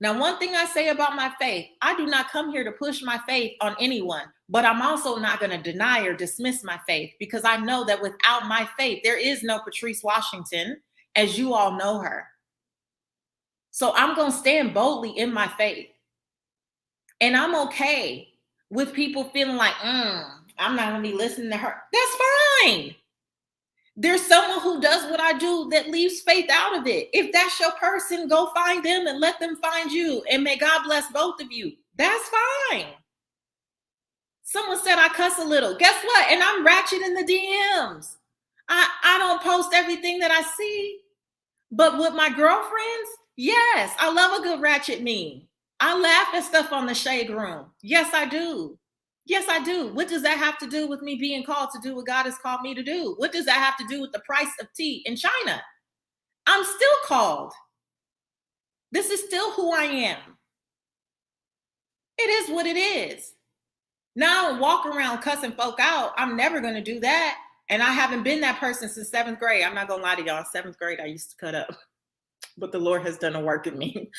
Now, one thing I say about my faith, I do not come here to push my faith on anyone, but I'm also not going to deny or dismiss my faith because I know that without my faith, there is no Patrice Washington, as you all know her. So I'm going to stand boldly in my faith. And I'm okay with people feeling like, I'm not going to be listening to her. That's fine. There's someone who does what I do that leaves faith out of it. If that's your person, go find them and let them find you. And may God bless both of you. That's fine. Someone said I cuss a little. Guess what? And I'm ratchet in the DMs. I don't post everything that I see. But with my girlfriends, yes, I love a good ratchet meme. I laugh at stuff on the shade room. Yes, I do. Yes, I do. What does that have to do with me being called to do what God has called me to do? What does that have to do with the price of tea in China? I'm still called. This is still who I am. It is what it is. Now I don't walk around cussing folk out. I'm never going to do that. And I haven't been that person since 7th grade. I'm not going to lie to y'all. 7th grade, I used to cut up. But the Lord has done a work in me.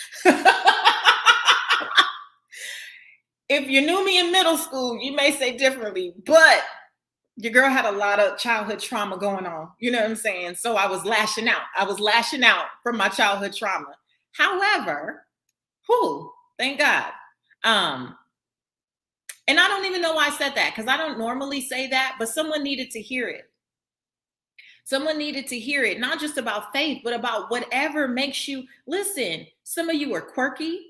If you knew me in middle school, you may say differently, but your girl had a lot of childhood trauma going on. You know what I'm saying? So I was lashing out. I was lashing out from my childhood trauma. However, thank God. And I don't even know why I said that because I don't normally say that, but someone needed to hear it. Someone needed to hear it, not just about faith, but about whatever makes you listen. Some of you are quirky.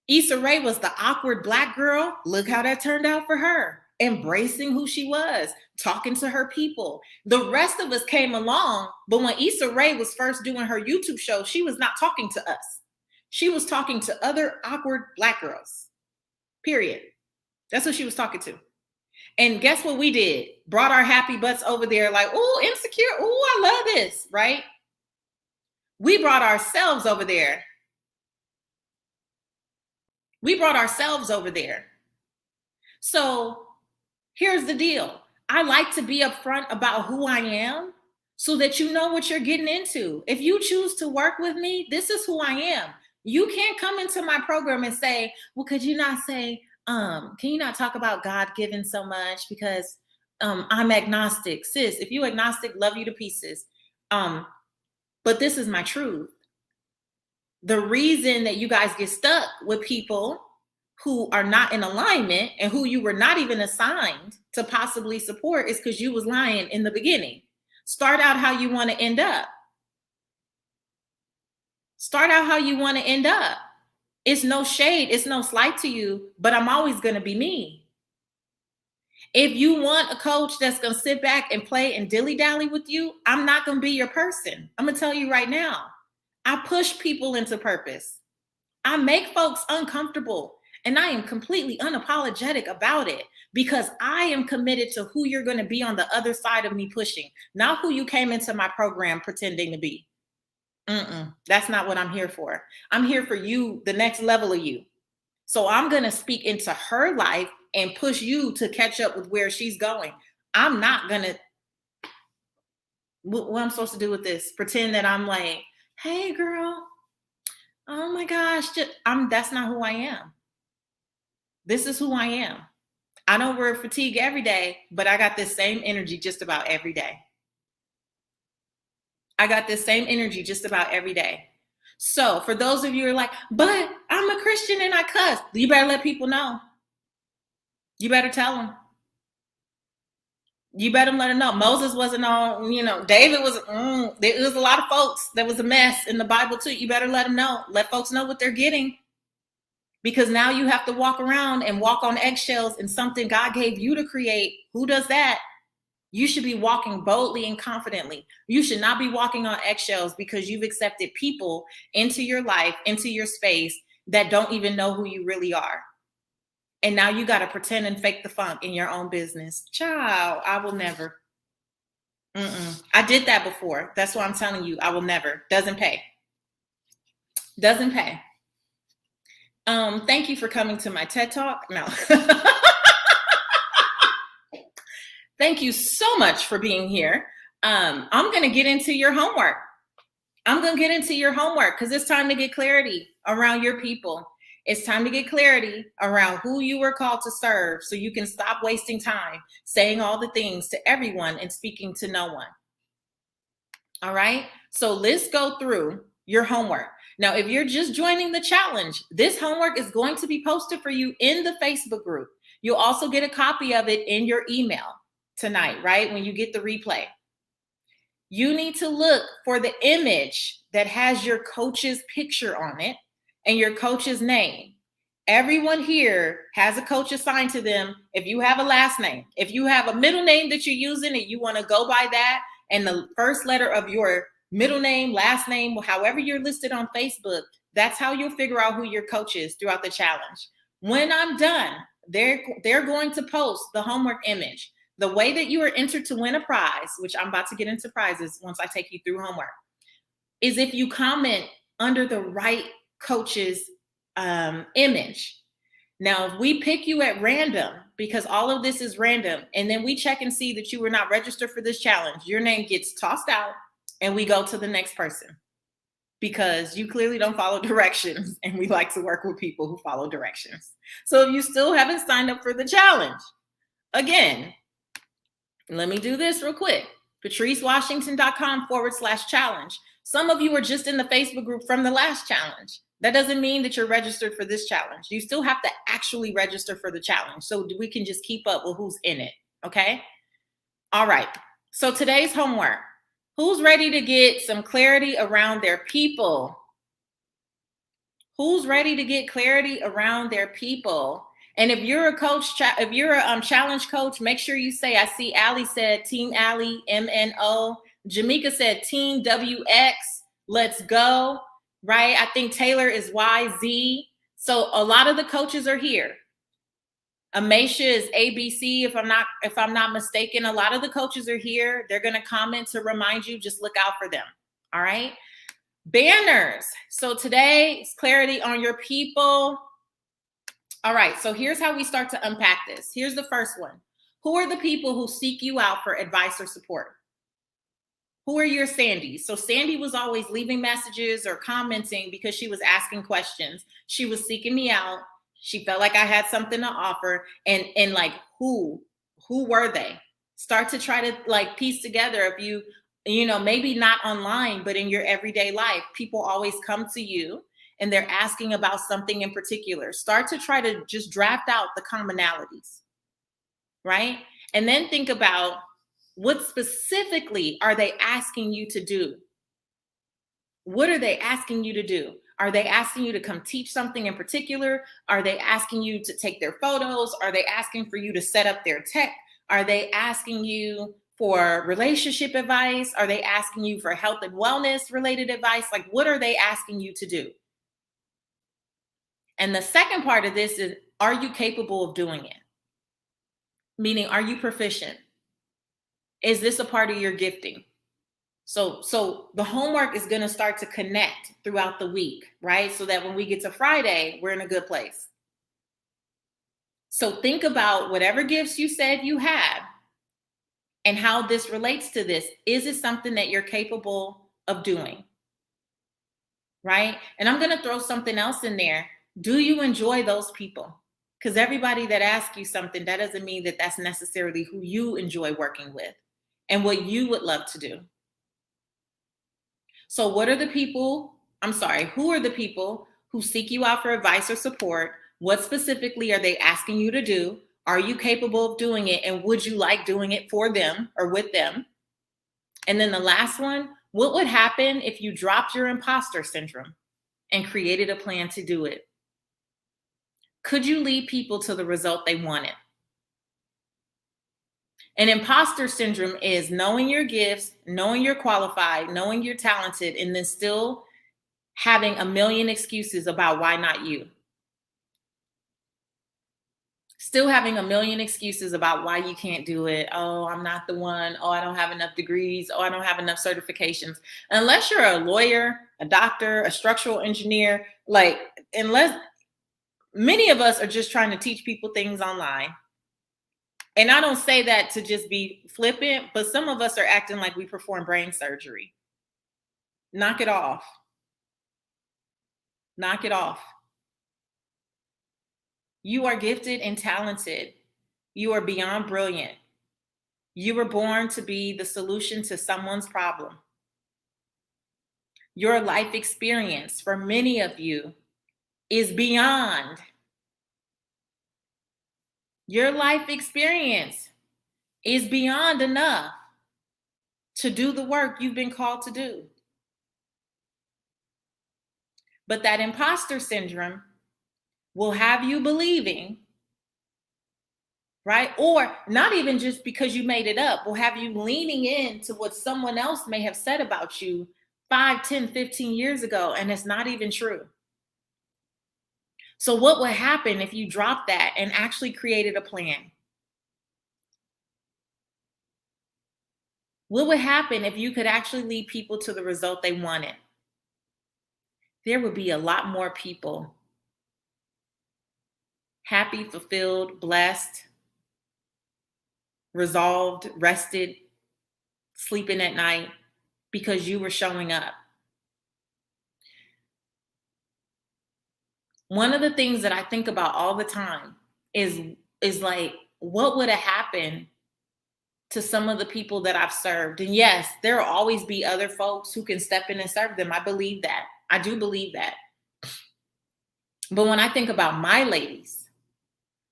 Issa Rae was the awkward Black girl. Look how that turned out for her. Embracing who she was, talking to her people. The rest of us came along, but when Issa Rae was first doing her YouTube show, she was not talking to us. She was talking to other awkward Black girls. Period. That's what she was talking to. And guess what we did? Brought our happy butts over there like, oh, insecure. Oh, I love this, right? We brought ourselves over there. So here's the deal. I like to be upfront about who I am so that you know what you're getting into. If you choose to work with me, this is who I am. You can't come into my program and say, well, could you not say, can you not talk about God given so much because I'm agnostic? Sis, if you agnostic, love you to pieces. But this is my truth. The reason that you guys get stuck with people who are not in alignment and who you were not even assigned to possibly support is because you was lying in the beginning. Start out how you want to end up. Start out how you want to end up. It's no shade, it's no slight to you, but I'm always going to be me. If you want a coach that's going to sit back and play and dilly-dally with you, I'm not going to be your person. I'm going to tell you right now. I push people into purpose. I make folks uncomfortable, and I am completely unapologetic about it because I am committed to who you're going to be on the other side of me pushing, not who you came into my program pretending to be. That's not what I'm here for. I'm here for you, the next level of you. So I'm going to speak into her life and push you to catch up with where she's going. I'm not going to, what I'm supposed to do with this? Pretend that I'm like, hey girl, oh my gosh, that's not who I am. This is who I am. I don't wear fatigue every day, but I got this same energy just about every day. I got this same energy just about every day. So for those of you who are like, but I'm a Christian and I cuss, you better let people know. You better tell them. You better let them know. Moses wasn't on, David was, there was a lot of folks that was a mess in the Bible too. You better let them know. Let folks know what they're getting. Because now you have to walk around and walk on eggshells in something God gave you to create. Who does that? You should be walking boldly and confidently. You should not be walking on eggshells because you've accepted people into your life, into your space that don't even know who you really are. And now you got to pretend and fake the funk in your own business. Child, I will never. Mm-mm. I did that before. That's why I'm telling you, I will never. Doesn't pay. Doesn't pay. Thank you for coming to my TED Talk. No. Thank you so much for being here. I'm going to get into your homework. I'm going to get into your homework because it's time to get clarity around your people. It's time to get clarity around who you were called to serve so you can stop wasting time saying all the things to everyone and speaking to no one. All right. So let's go through your homework. Now, if you're just joining the challenge, this homework is going to be posted for you in the Facebook group. You'll also get a copy of it in your email tonight, right? When you get the replay. You need to look for the image that has your coach's picture on it and your coach's name. Everyone here has a coach assigned to them. If you have a last name, if you have a middle name that you're using and you want to go by that, and the first letter of your middle name, last name, however you're listed on Facebook, that's how you'll figure out who your coach is throughout the challenge. When I'm done, they're going to post the homework image. The way that you are entered to win a prize, which I'm about to get into prizes once I take you through homework, is if you comment under the right coach's image. Now, if we pick you at random, because all of this is random, and then we check and see that you were not registered for this challenge, your name gets tossed out and we go to the next person because you clearly don't follow directions, and we like to work with people who follow directions. So if you still haven't signed up for the challenge, again, let me do this real quick. PatriceWashington.com/challenge. Some of you are just in the Facebook group from the last challenge. That doesn't mean that you're registered for this challenge. You still have to actually register for the challenge so we can just keep up with who's in it. Okay? All right. So today's homework. Who's ready to get some clarity around their people? Who's ready to get clarity around their people? And if you're a coach, if you're a challenge coach, make sure you say, I see Allie said Team Allie, MNO. Jamaica said Team WX, let's go, right? I think Taylor is YZ. So a lot of the coaches are here. Amacia is ABC, if I'm not mistaken. A lot of the coaches are here. They're going to comment to remind you, just look out for them. All right. Banners. So today is clarity on your people. All right, so here's how we start to unpack this. Here's the first one. Who are the people who seek you out for advice or support? Who are your Sandys? So Sandy was always leaving messages or commenting because she was asking questions. She was seeking me out. She felt like I had something to offer. And like, who were they? Start to try to like piece together. If you know, maybe not online, but in your everyday life, people always come to you and they're asking about something in particular. Start to try to just draft out the commonalities, right? And then think about what specifically are they asking you to do? What are they asking you to do? Are they asking you to come teach something in particular? Are they asking you to take their photos? Are they asking for you to set up their tech? Are they asking you for relationship advice? Are they asking you for health and wellness related advice? Like, what are they asking you to do? And the second part of this is, are you capable of doing it? Meaning, are you proficient? Is this a part of your gifting? So the homework is going to start to connect throughout the week, right? So that when we get to Friday, we're in a good place. So think about whatever gifts you said you had and how this relates to this. Is it something that you're capable of doing? Right? And I'm going to throw something else in there. Do you enjoy those people? Because everybody that asks you something, that doesn't mean that that's necessarily who you enjoy working with and what you would love to do. So who are the people who seek you out for advice or support? What specifically are they asking you to do? Are you capable of doing it? And would you like doing it for them or with them? And then the last one, what would happen if you dropped your imposter syndrome and created a plan to do it? Could you lead people to the result they wanted? And imposter syndrome is knowing your gifts, knowing you're qualified, knowing you're talented, and then still having a million excuses about why not you. Still having a million excuses about why you can't do it. Oh, I'm not the one. Oh, I don't have enough degrees. Oh, I don't have enough certifications. Unless you're a lawyer, a doctor, a structural engineer, like, unless many of us are just trying to teach people things online. And I don't say that to just be flippant, but some of us are acting like we perform brain surgery. Knock it off. Knock it off. You are gifted and talented. You are beyond brilliant. You were born to be the solution to someone's problem. Your life experience for many of you is beyond. Your life experience is beyond enough to do the work you've been called to do. But that imposter syndrome will have you believing, right? Or not even just because you made it up, will have you leaning into what someone else may have said about you 5, 10, 15 years ago, and it's not even true. So what would happen if you dropped that and actually created a plan? What would happen if you could actually lead people to the result they wanted? There would be a lot more people happy, fulfilled, blessed, resolved, rested, sleeping at night because you were showing up. One of the things that I think about all the time is like, what would have happened to some of the people that I've served? And yes, there will always be other folks who can step in and serve them. I believe that. I do believe that. But when I think about my ladies,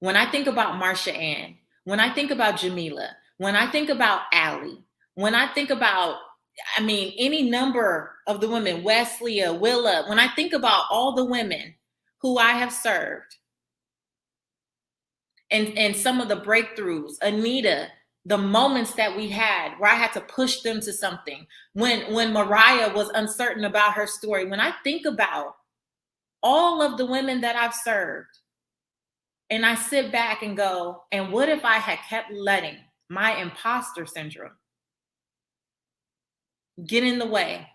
when I think about Marsha Ann, when I think about Jamila, when I think about Allie, when I think about, any number of the women, Wesley, Willa, when I think about all the women who I have served and some of the breakthroughs, Anita, the moments that we had where I had to push them to something, when Mariah was uncertain about her story, when I think about all of the women that I've served, and I sit back and go, and what if I had kept letting my imposter syndrome get in the way?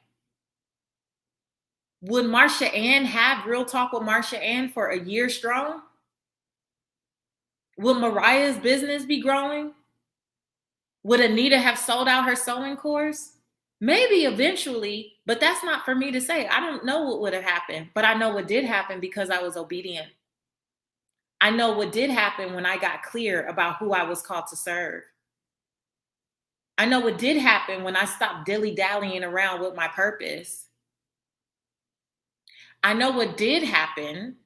Would Marsha Ann have Real Talk with Marsha Ann for a year strong? Would Mariah's business be growing? Would Anita have sold out her sewing course? Maybe eventually, but that's not for me to say. I don't know what would have happened, but I know what did happen because I was obedient. I know what did happen when I got clear about who I was called to serve. I know what did happen when I stopped dilly-dallying around with my purpose. I know what did happen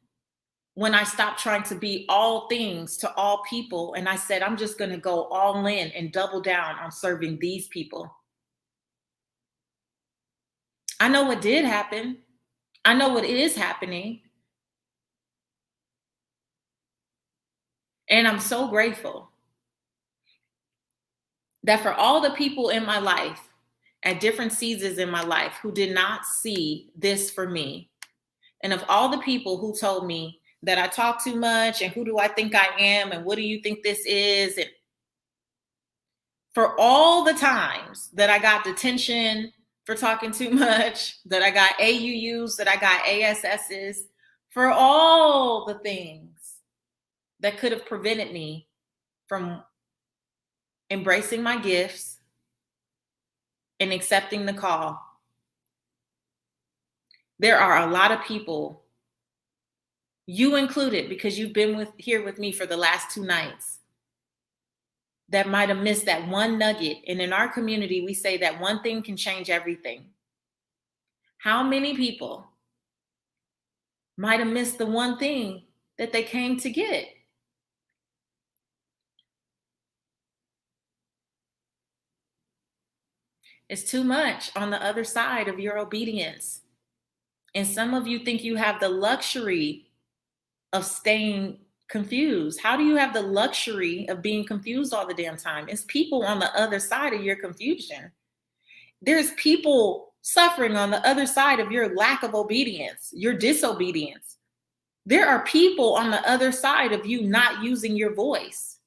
when I stopped trying to be all things to all people and I said, I'm just going to go all in and double down on serving these people. I know what did happen. I know what is happening. And I'm so grateful that for all the people in my life at different seasons in my life who did not see this for me, and of all the people who told me that I talk too much and who do I think I am and what do you think this is, and for all the times that I got detention for talking too much, that I got AUUs, that I got ASSs, for all the things that could have prevented me from embracing my gifts and accepting the call. There are a lot of people, you included, because you've been here with me for the last 2 nights, that might have missed that one nugget. And in our community, we say that one thing can change everything. How many people might have missed the one thing that they came to get? It's too much on the other side of your obedience. And some of you think you have the luxury of staying confused. How do you have the luxury of being confused all the damn time? It's people on the other side of your confusion. There's people suffering on the other side of your lack of obedience, your disobedience. There are people on the other side of you not using your voice.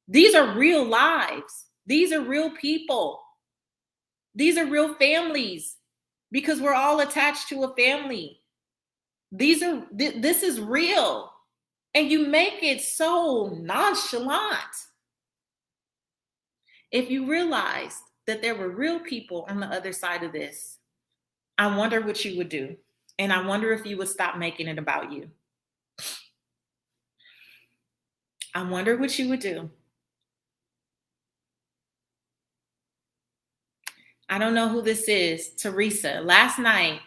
These are real lives. These are real people. These are real families, because we're all attached to a family. This is real. And you make it so nonchalant. If you realized that there were real people on the other side of this, I wonder what you would do. And I wonder if you would stop making it about you. I wonder what you would do. I don't know who this is, Teresa. Last night,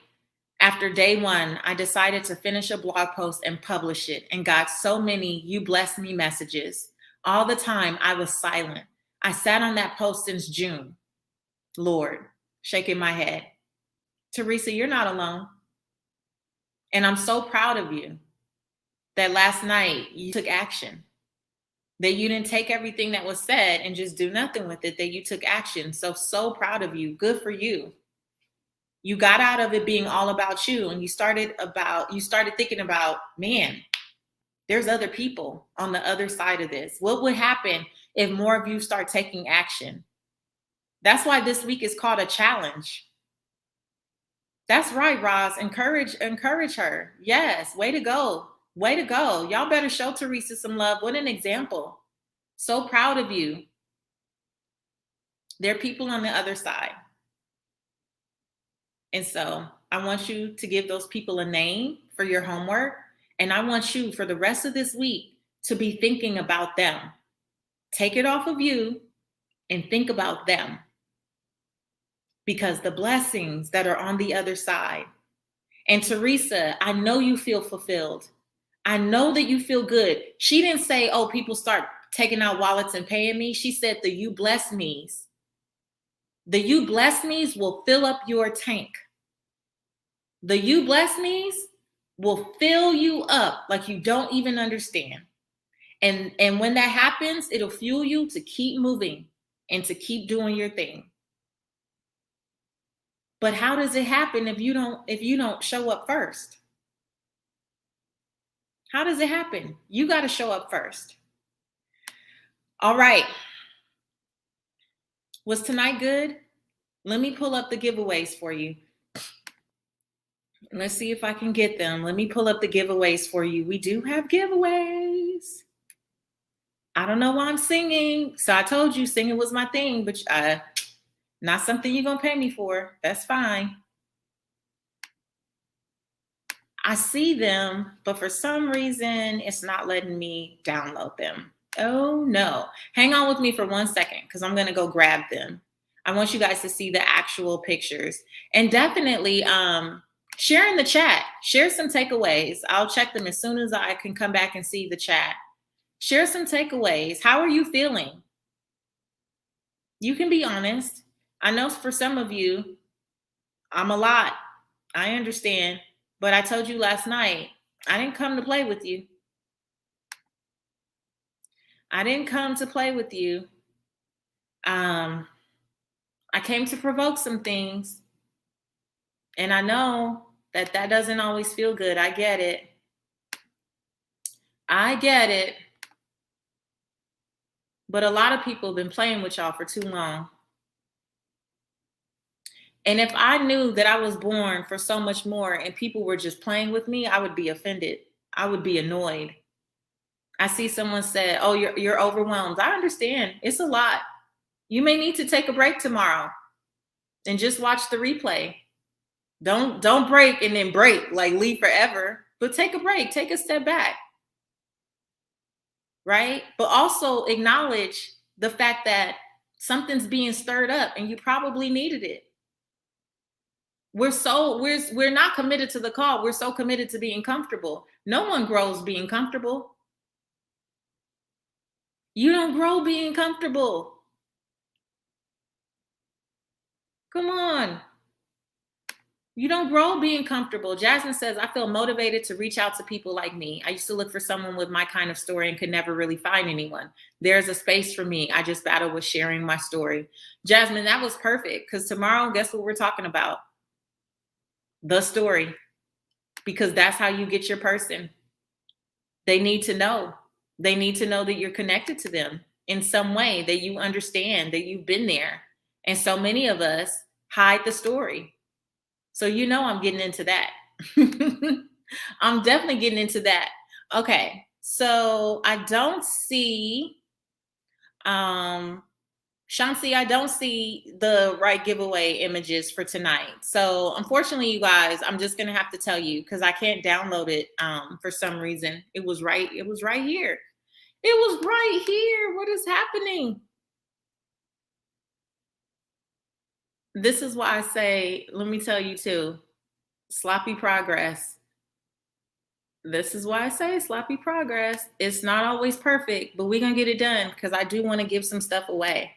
after day one, I decided to finish a blog post and publish it, and got so many "you bless me" messages. All the time I was silent. I sat on that post since June. Lord, shaking my head. Teresa, you're not alone. And I'm so proud of you that last night you took action, that you didn't take everything that was said and just do nothing with it, that you took action. So proud of you. Good for you. You got out of it being all about you, and you started thinking about, man, there's other people on the other side of this. What would happen if more of you start taking action? That's why this week is called a challenge. That's right, Roz. Encourage her. Yes, way to go. Way to go. Y'all better show Teresa some love. What an example. So proud of you. There are people on the other side. And so I want you to give those people a name for your homework. And I want you, for the rest of this week, to be thinking about them. Take it off of you and think about them. Because the blessings that are on the other side. And Teresa, I know you feel fulfilled. I know that you feel good. She didn't say, oh, people start taking out wallets and paying me. She said the "you bless me's." The "you bless me's" will fill up your tank. The "you bless me's" will fill you up like you don't even understand. And when that happens, it'll fuel you to keep moving and to keep doing your thing. But how does it happen if you don't show up first? How does it happen? You got to show up first. All right. Was tonight good? Let me pull up the giveaways for you. Let's see if I can get them. Let me pull up the giveaways for you. We do have giveaways. I don't know why I'm singing. So I told you singing was my thing, but not something you're going to pay me for. That's fine. I see them, but for some reason, it's not letting me download them. Oh, no. Hang on with me for 1 second, because I'm going to go grab them. I want you guys to see the actual pictures. And definitely share in the chat. Share some takeaways. I'll check them as soon as I can come back and see the chat. Share some takeaways. How are you feeling? You can be honest. I know for some of you, I'm a lot. I understand. But I told you last night, I didn't come to play with you. I didn't come to play with you. I came to provoke some things. And I know that doesn't always feel good. I get it. I get it. But a lot of people have been playing with y'all for too long. And if I knew that I was born for so much more and people were just playing with me, I would be offended. I would be annoyed. I see someone said, oh, you're overwhelmed. I understand. It's a lot. You may need to take a break tomorrow and just watch the replay. Don't break and then break, like leave forever, but take a break, take a step back. Right? But also acknowledge the fact that something's being stirred up and you probably needed it. We're not committed to the call. We're so committed to being comfortable. No one grows being comfortable. You don't grow being comfortable. Come on. You don't grow being comfortable. Jasmine says, I feel motivated to reach out to people like me. I used to look for someone with my kind of story and could never really find anyone. There's a space for me. I just battle with sharing my story. Jasmine, that was perfect, because tomorrow, guess what we're talking about? The story. because that's how you get your person. They need to know. They need to know that you're connected to them in some way, that you understand, that you've been there. And so many of us hide the story. So I'm getting into that. I'm definitely getting into that. Okay. So I don't see Shansi, I don't see the right giveaway images for tonight. So unfortunately, you guys, I'm just gonna have to tell you because I can't download it for some reason. It was right here. It was right here. What is happening? This is why I say, let me tell you too, sloppy progress. This is why I say sloppy progress. It's not always perfect, but we're gonna get it done because I do want to give some stuff away.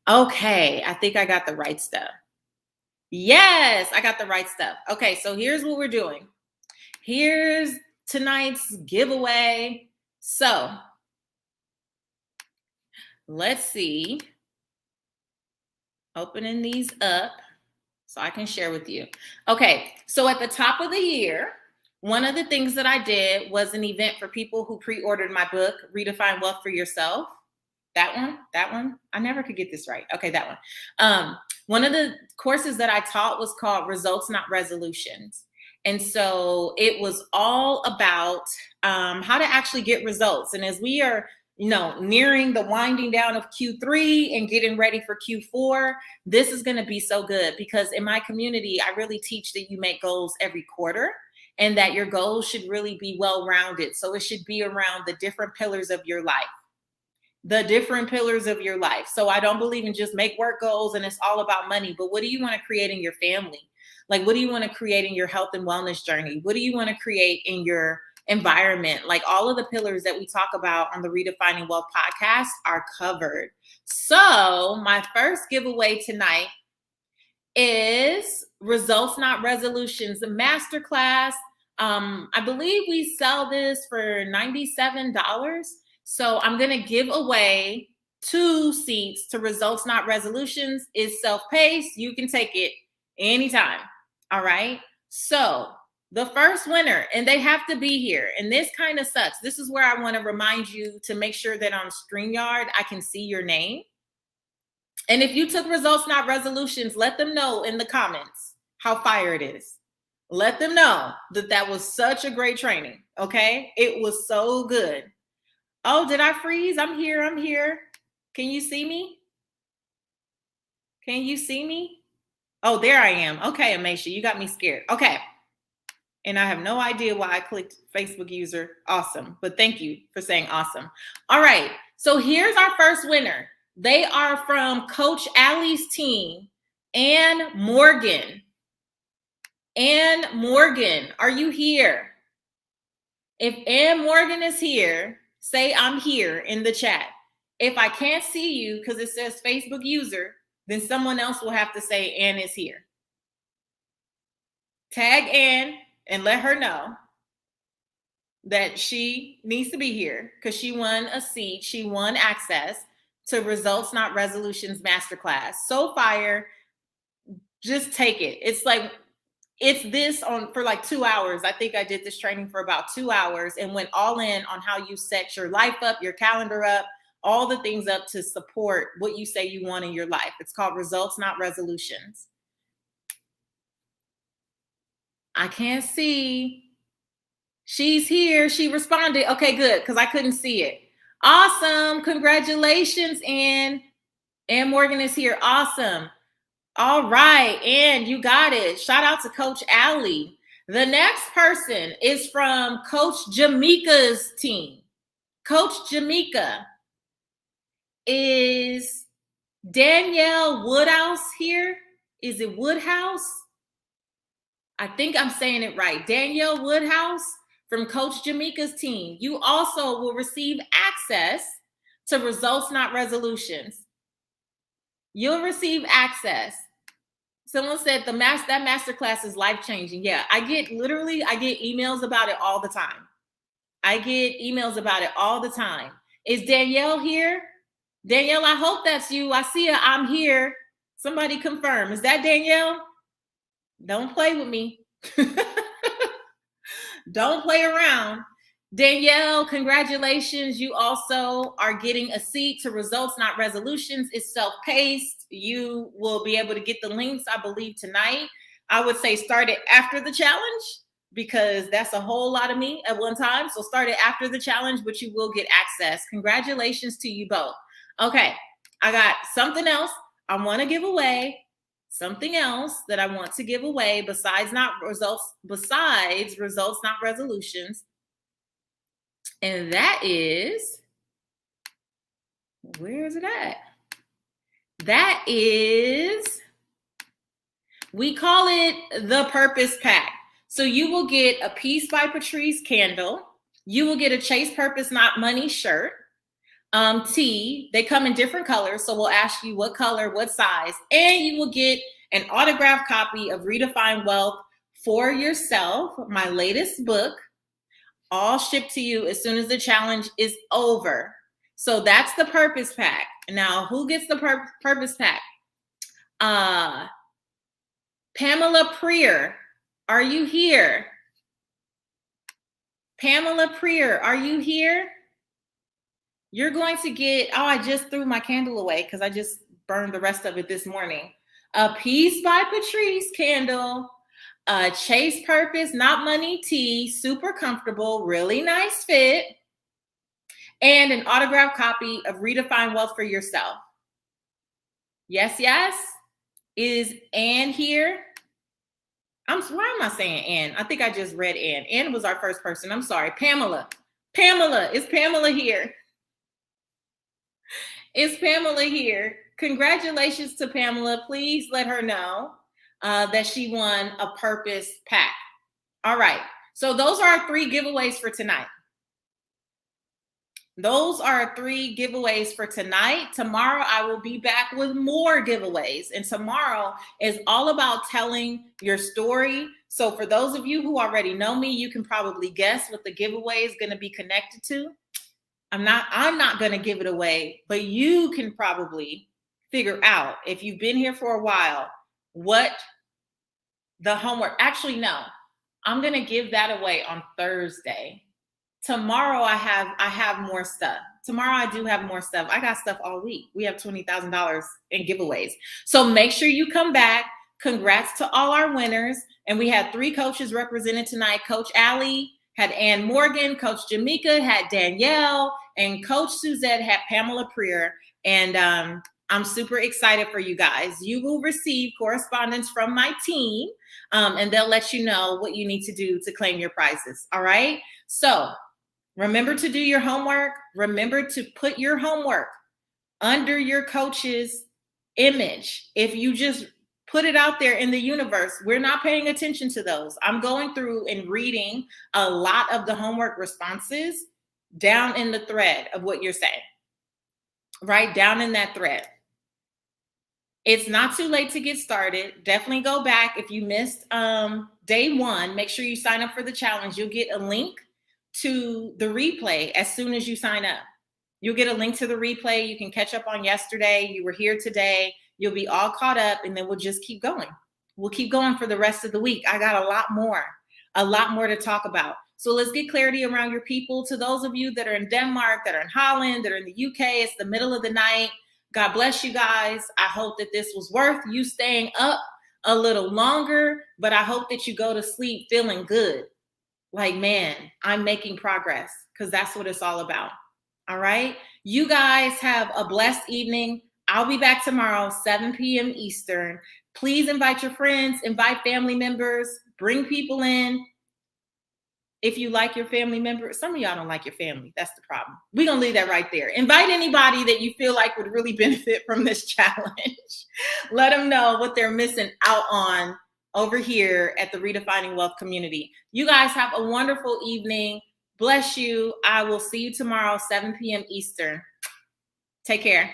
Okay, I think I got the right stuff. Yes, I got the right stuff. Okay, so here's what we're doing. Here's tonight's giveaway. So let's see. Opening these up so I can share with you. Okay, so at the top of the year, one of the things that I did was an event for people who pre-ordered my book, Redefine Wealth for Yourself. That one. I never could get this right. Okay, that one. One of the courses that I taught was called Results Not Resolutions. And so it was all about how to actually get results. And as we are, nearing the winding down of Q3 and getting ready for Q4, this is going to be so good because in my community, I really teach that you make goals every quarter and that your goals should really be well-rounded. So it should be around the different pillars of your life. So I don't believe in just make work goals and it's all about money, but what do you want to create in your family? Like, what do you want to create in your health and wellness journey? What do you want to create in your environment? Like all of the pillars that we talk about on the Redefining Wealth podcast are covered. So my first giveaway tonight is Results Not Resolutions, a masterclass. I believe we sell this for $97. So I'm going to give away 2 seats to Results Not Resolutions. It's self-paced. You can take it anytime. All right. So the first winner, and they have to be here. And this kind of sucks. This is where I want to remind you to make sure that on StreamYard, I can see your name. And if you took Results Not Resolutions, let them know in the comments how fire it is. Let them know that was such a great training. Okay. It was so good. Oh, did I freeze? I'm here. Can you see me? Oh, there I am. Okay, Amasia, you got me scared. Okay. And I have no idea why I clicked Facebook user. Awesome. But thank you for saying awesome. All right. So here's our first winner. They are from Coach Allie's team, Ann Morgan. Ann Morgan, are you here? If Ann Morgan is here, say I'm here in the chat. If I can't see you because it says Facebook user, then someone else will have to say Ann is here. Tag Ann and let her know that she needs to be here because she won a seat. She won access to Results Not Resolutions Masterclass. So fire. Just take it. It's this for like 2 hours. I think I did this training for about 2 hours and went all in on how you set your life up, your calendar up, all the things up to support what you say you want in your life. It's called Results Not Resolutions. I can't see. She's here. She responded. Okay, good, because I couldn't see it. Awesome. Congratulations, Ann. Ann Morgan is here. Awesome. All right, and you got it. Shout out to Coach Allie. The next person is from Coach Jamaica's team. Coach Jamaica, is Danielle Woodhouse here? Is it Woodhouse? I think I'm saying it right. Danielle Woodhouse from Coach Jamaica's team. You also will receive access to Results Not Resolutions. You'll receive access. Someone said that masterclass is life-changing. Yeah, I get emails about it all the time. Is Danielle here? Danielle, I hope that's you. I see her. I'm here. Somebody confirm. Is that Danielle? Don't play with me. Don't play around. Danielle, congratulations. You also are getting a seat to Results Not Resolutions. It's self-paced. You will be able to get the links, I believe, tonight. I would say start it after the challenge because that's a whole lot of me at one time. So start it after the challenge, but you will get access. Congratulations to you both. Okay, I got something else I want to give away. Something else that I want to give away besides results, not resolutions. And that is, where is it at? That is, we call it the Purpose Pack. So you will get a Peace by Patrice candle. You will get a Chase Purpose Not Money shirt. Tee. They come in different colors. So we'll ask you what color, what size, and you will get an autographed copy of Redefine Wealth for yourself, my latest book, all shipped to you as soon as the challenge is over. So that's the Purpose Pack. Now, who gets the Purpose Pack? Pamela Prier, are you here? Pamela Prier, are you here? You're going to get, oh, I just threw my candle away because I just burned the rest of it this morning. A Peace by Patrice candle, a Chase Purpose Not Money tee, super comfortable, really nice fit, and an autographed copy of Redefine Wealth for yourself. Yes, yes. Is Ann here? Why am I saying Ann? I think I just read Ann. Ann was our first person. I'm sorry. Pamela. Pamela, is Pamela here? Is Pamela here? Congratulations to Pamela. Please let her know that she won a Purpose Pack. All right. So those are our 3 giveaways for tonight. Those are 3 giveaways for tonight. Tomorrow, I will be back with more giveaways. And tomorrow is all about telling your story. So for those of you who already know me, you can probably guess what the giveaway is going to be connected to. I'm not going to give it away, but you can probably figure out, if you've been here for a while, what the homework. Actually, no, I'm going to give that away on Thursday. Tomorrow I have more stuff. Tomorrow I do have more stuff. I got stuff all week. We have $20,000 in giveaways. So make sure you come back. Congrats to all our winners. And we had 3 coaches represented tonight. Coach Allie had Ann Morgan, Coach Jamaica had Danielle, and Coach Suzette had Pamela Prier. And I'm super excited for you guys. You will receive correspondence from my team, and they'll let you know what you need to do to claim your prizes. All right. So remember to do your homework. Remember to put your homework under your coach's image. If you just put it out there in the universe, we're not paying attention to those. I'm going through and reading a lot of the homework responses down in the thread of what you're saying, right? Down in that thread. It's not too late to get started. Definitely go back. If you missed day 1, make sure you sign up for the challenge. You'll get a link to the replay as soon as you sign up. You'll get a link to the replay. You can catch up on yesterday. You were here today. You'll be all caught up, and then we'll just keep going. We'll keep going for the rest of the week. I got a lot more to talk about. So let's get clarity around your people. To those of you that are in Denmark, that are in Holland, that are in the UK, it's the middle of the night. God bless you guys. I hope that this was worth you staying up a little longer, but I hope that you go to sleep feeling good. Like, man, I'm making progress, because that's what it's all about. All right. You guys have a blessed evening. I'll be back tomorrow, 7 p.m. Eastern. Please invite your friends, invite family members, bring people in. If you like your family member, some of y'all don't like your family. That's the problem. We're going to leave that right there. Invite anybody that you feel like would really benefit from this challenge. Let them know what they're missing out on over here at the Redefining Wealth community. You guys have a wonderful evening. Bless you. I will see you tomorrow, 7 p.m. Eastern. Take care.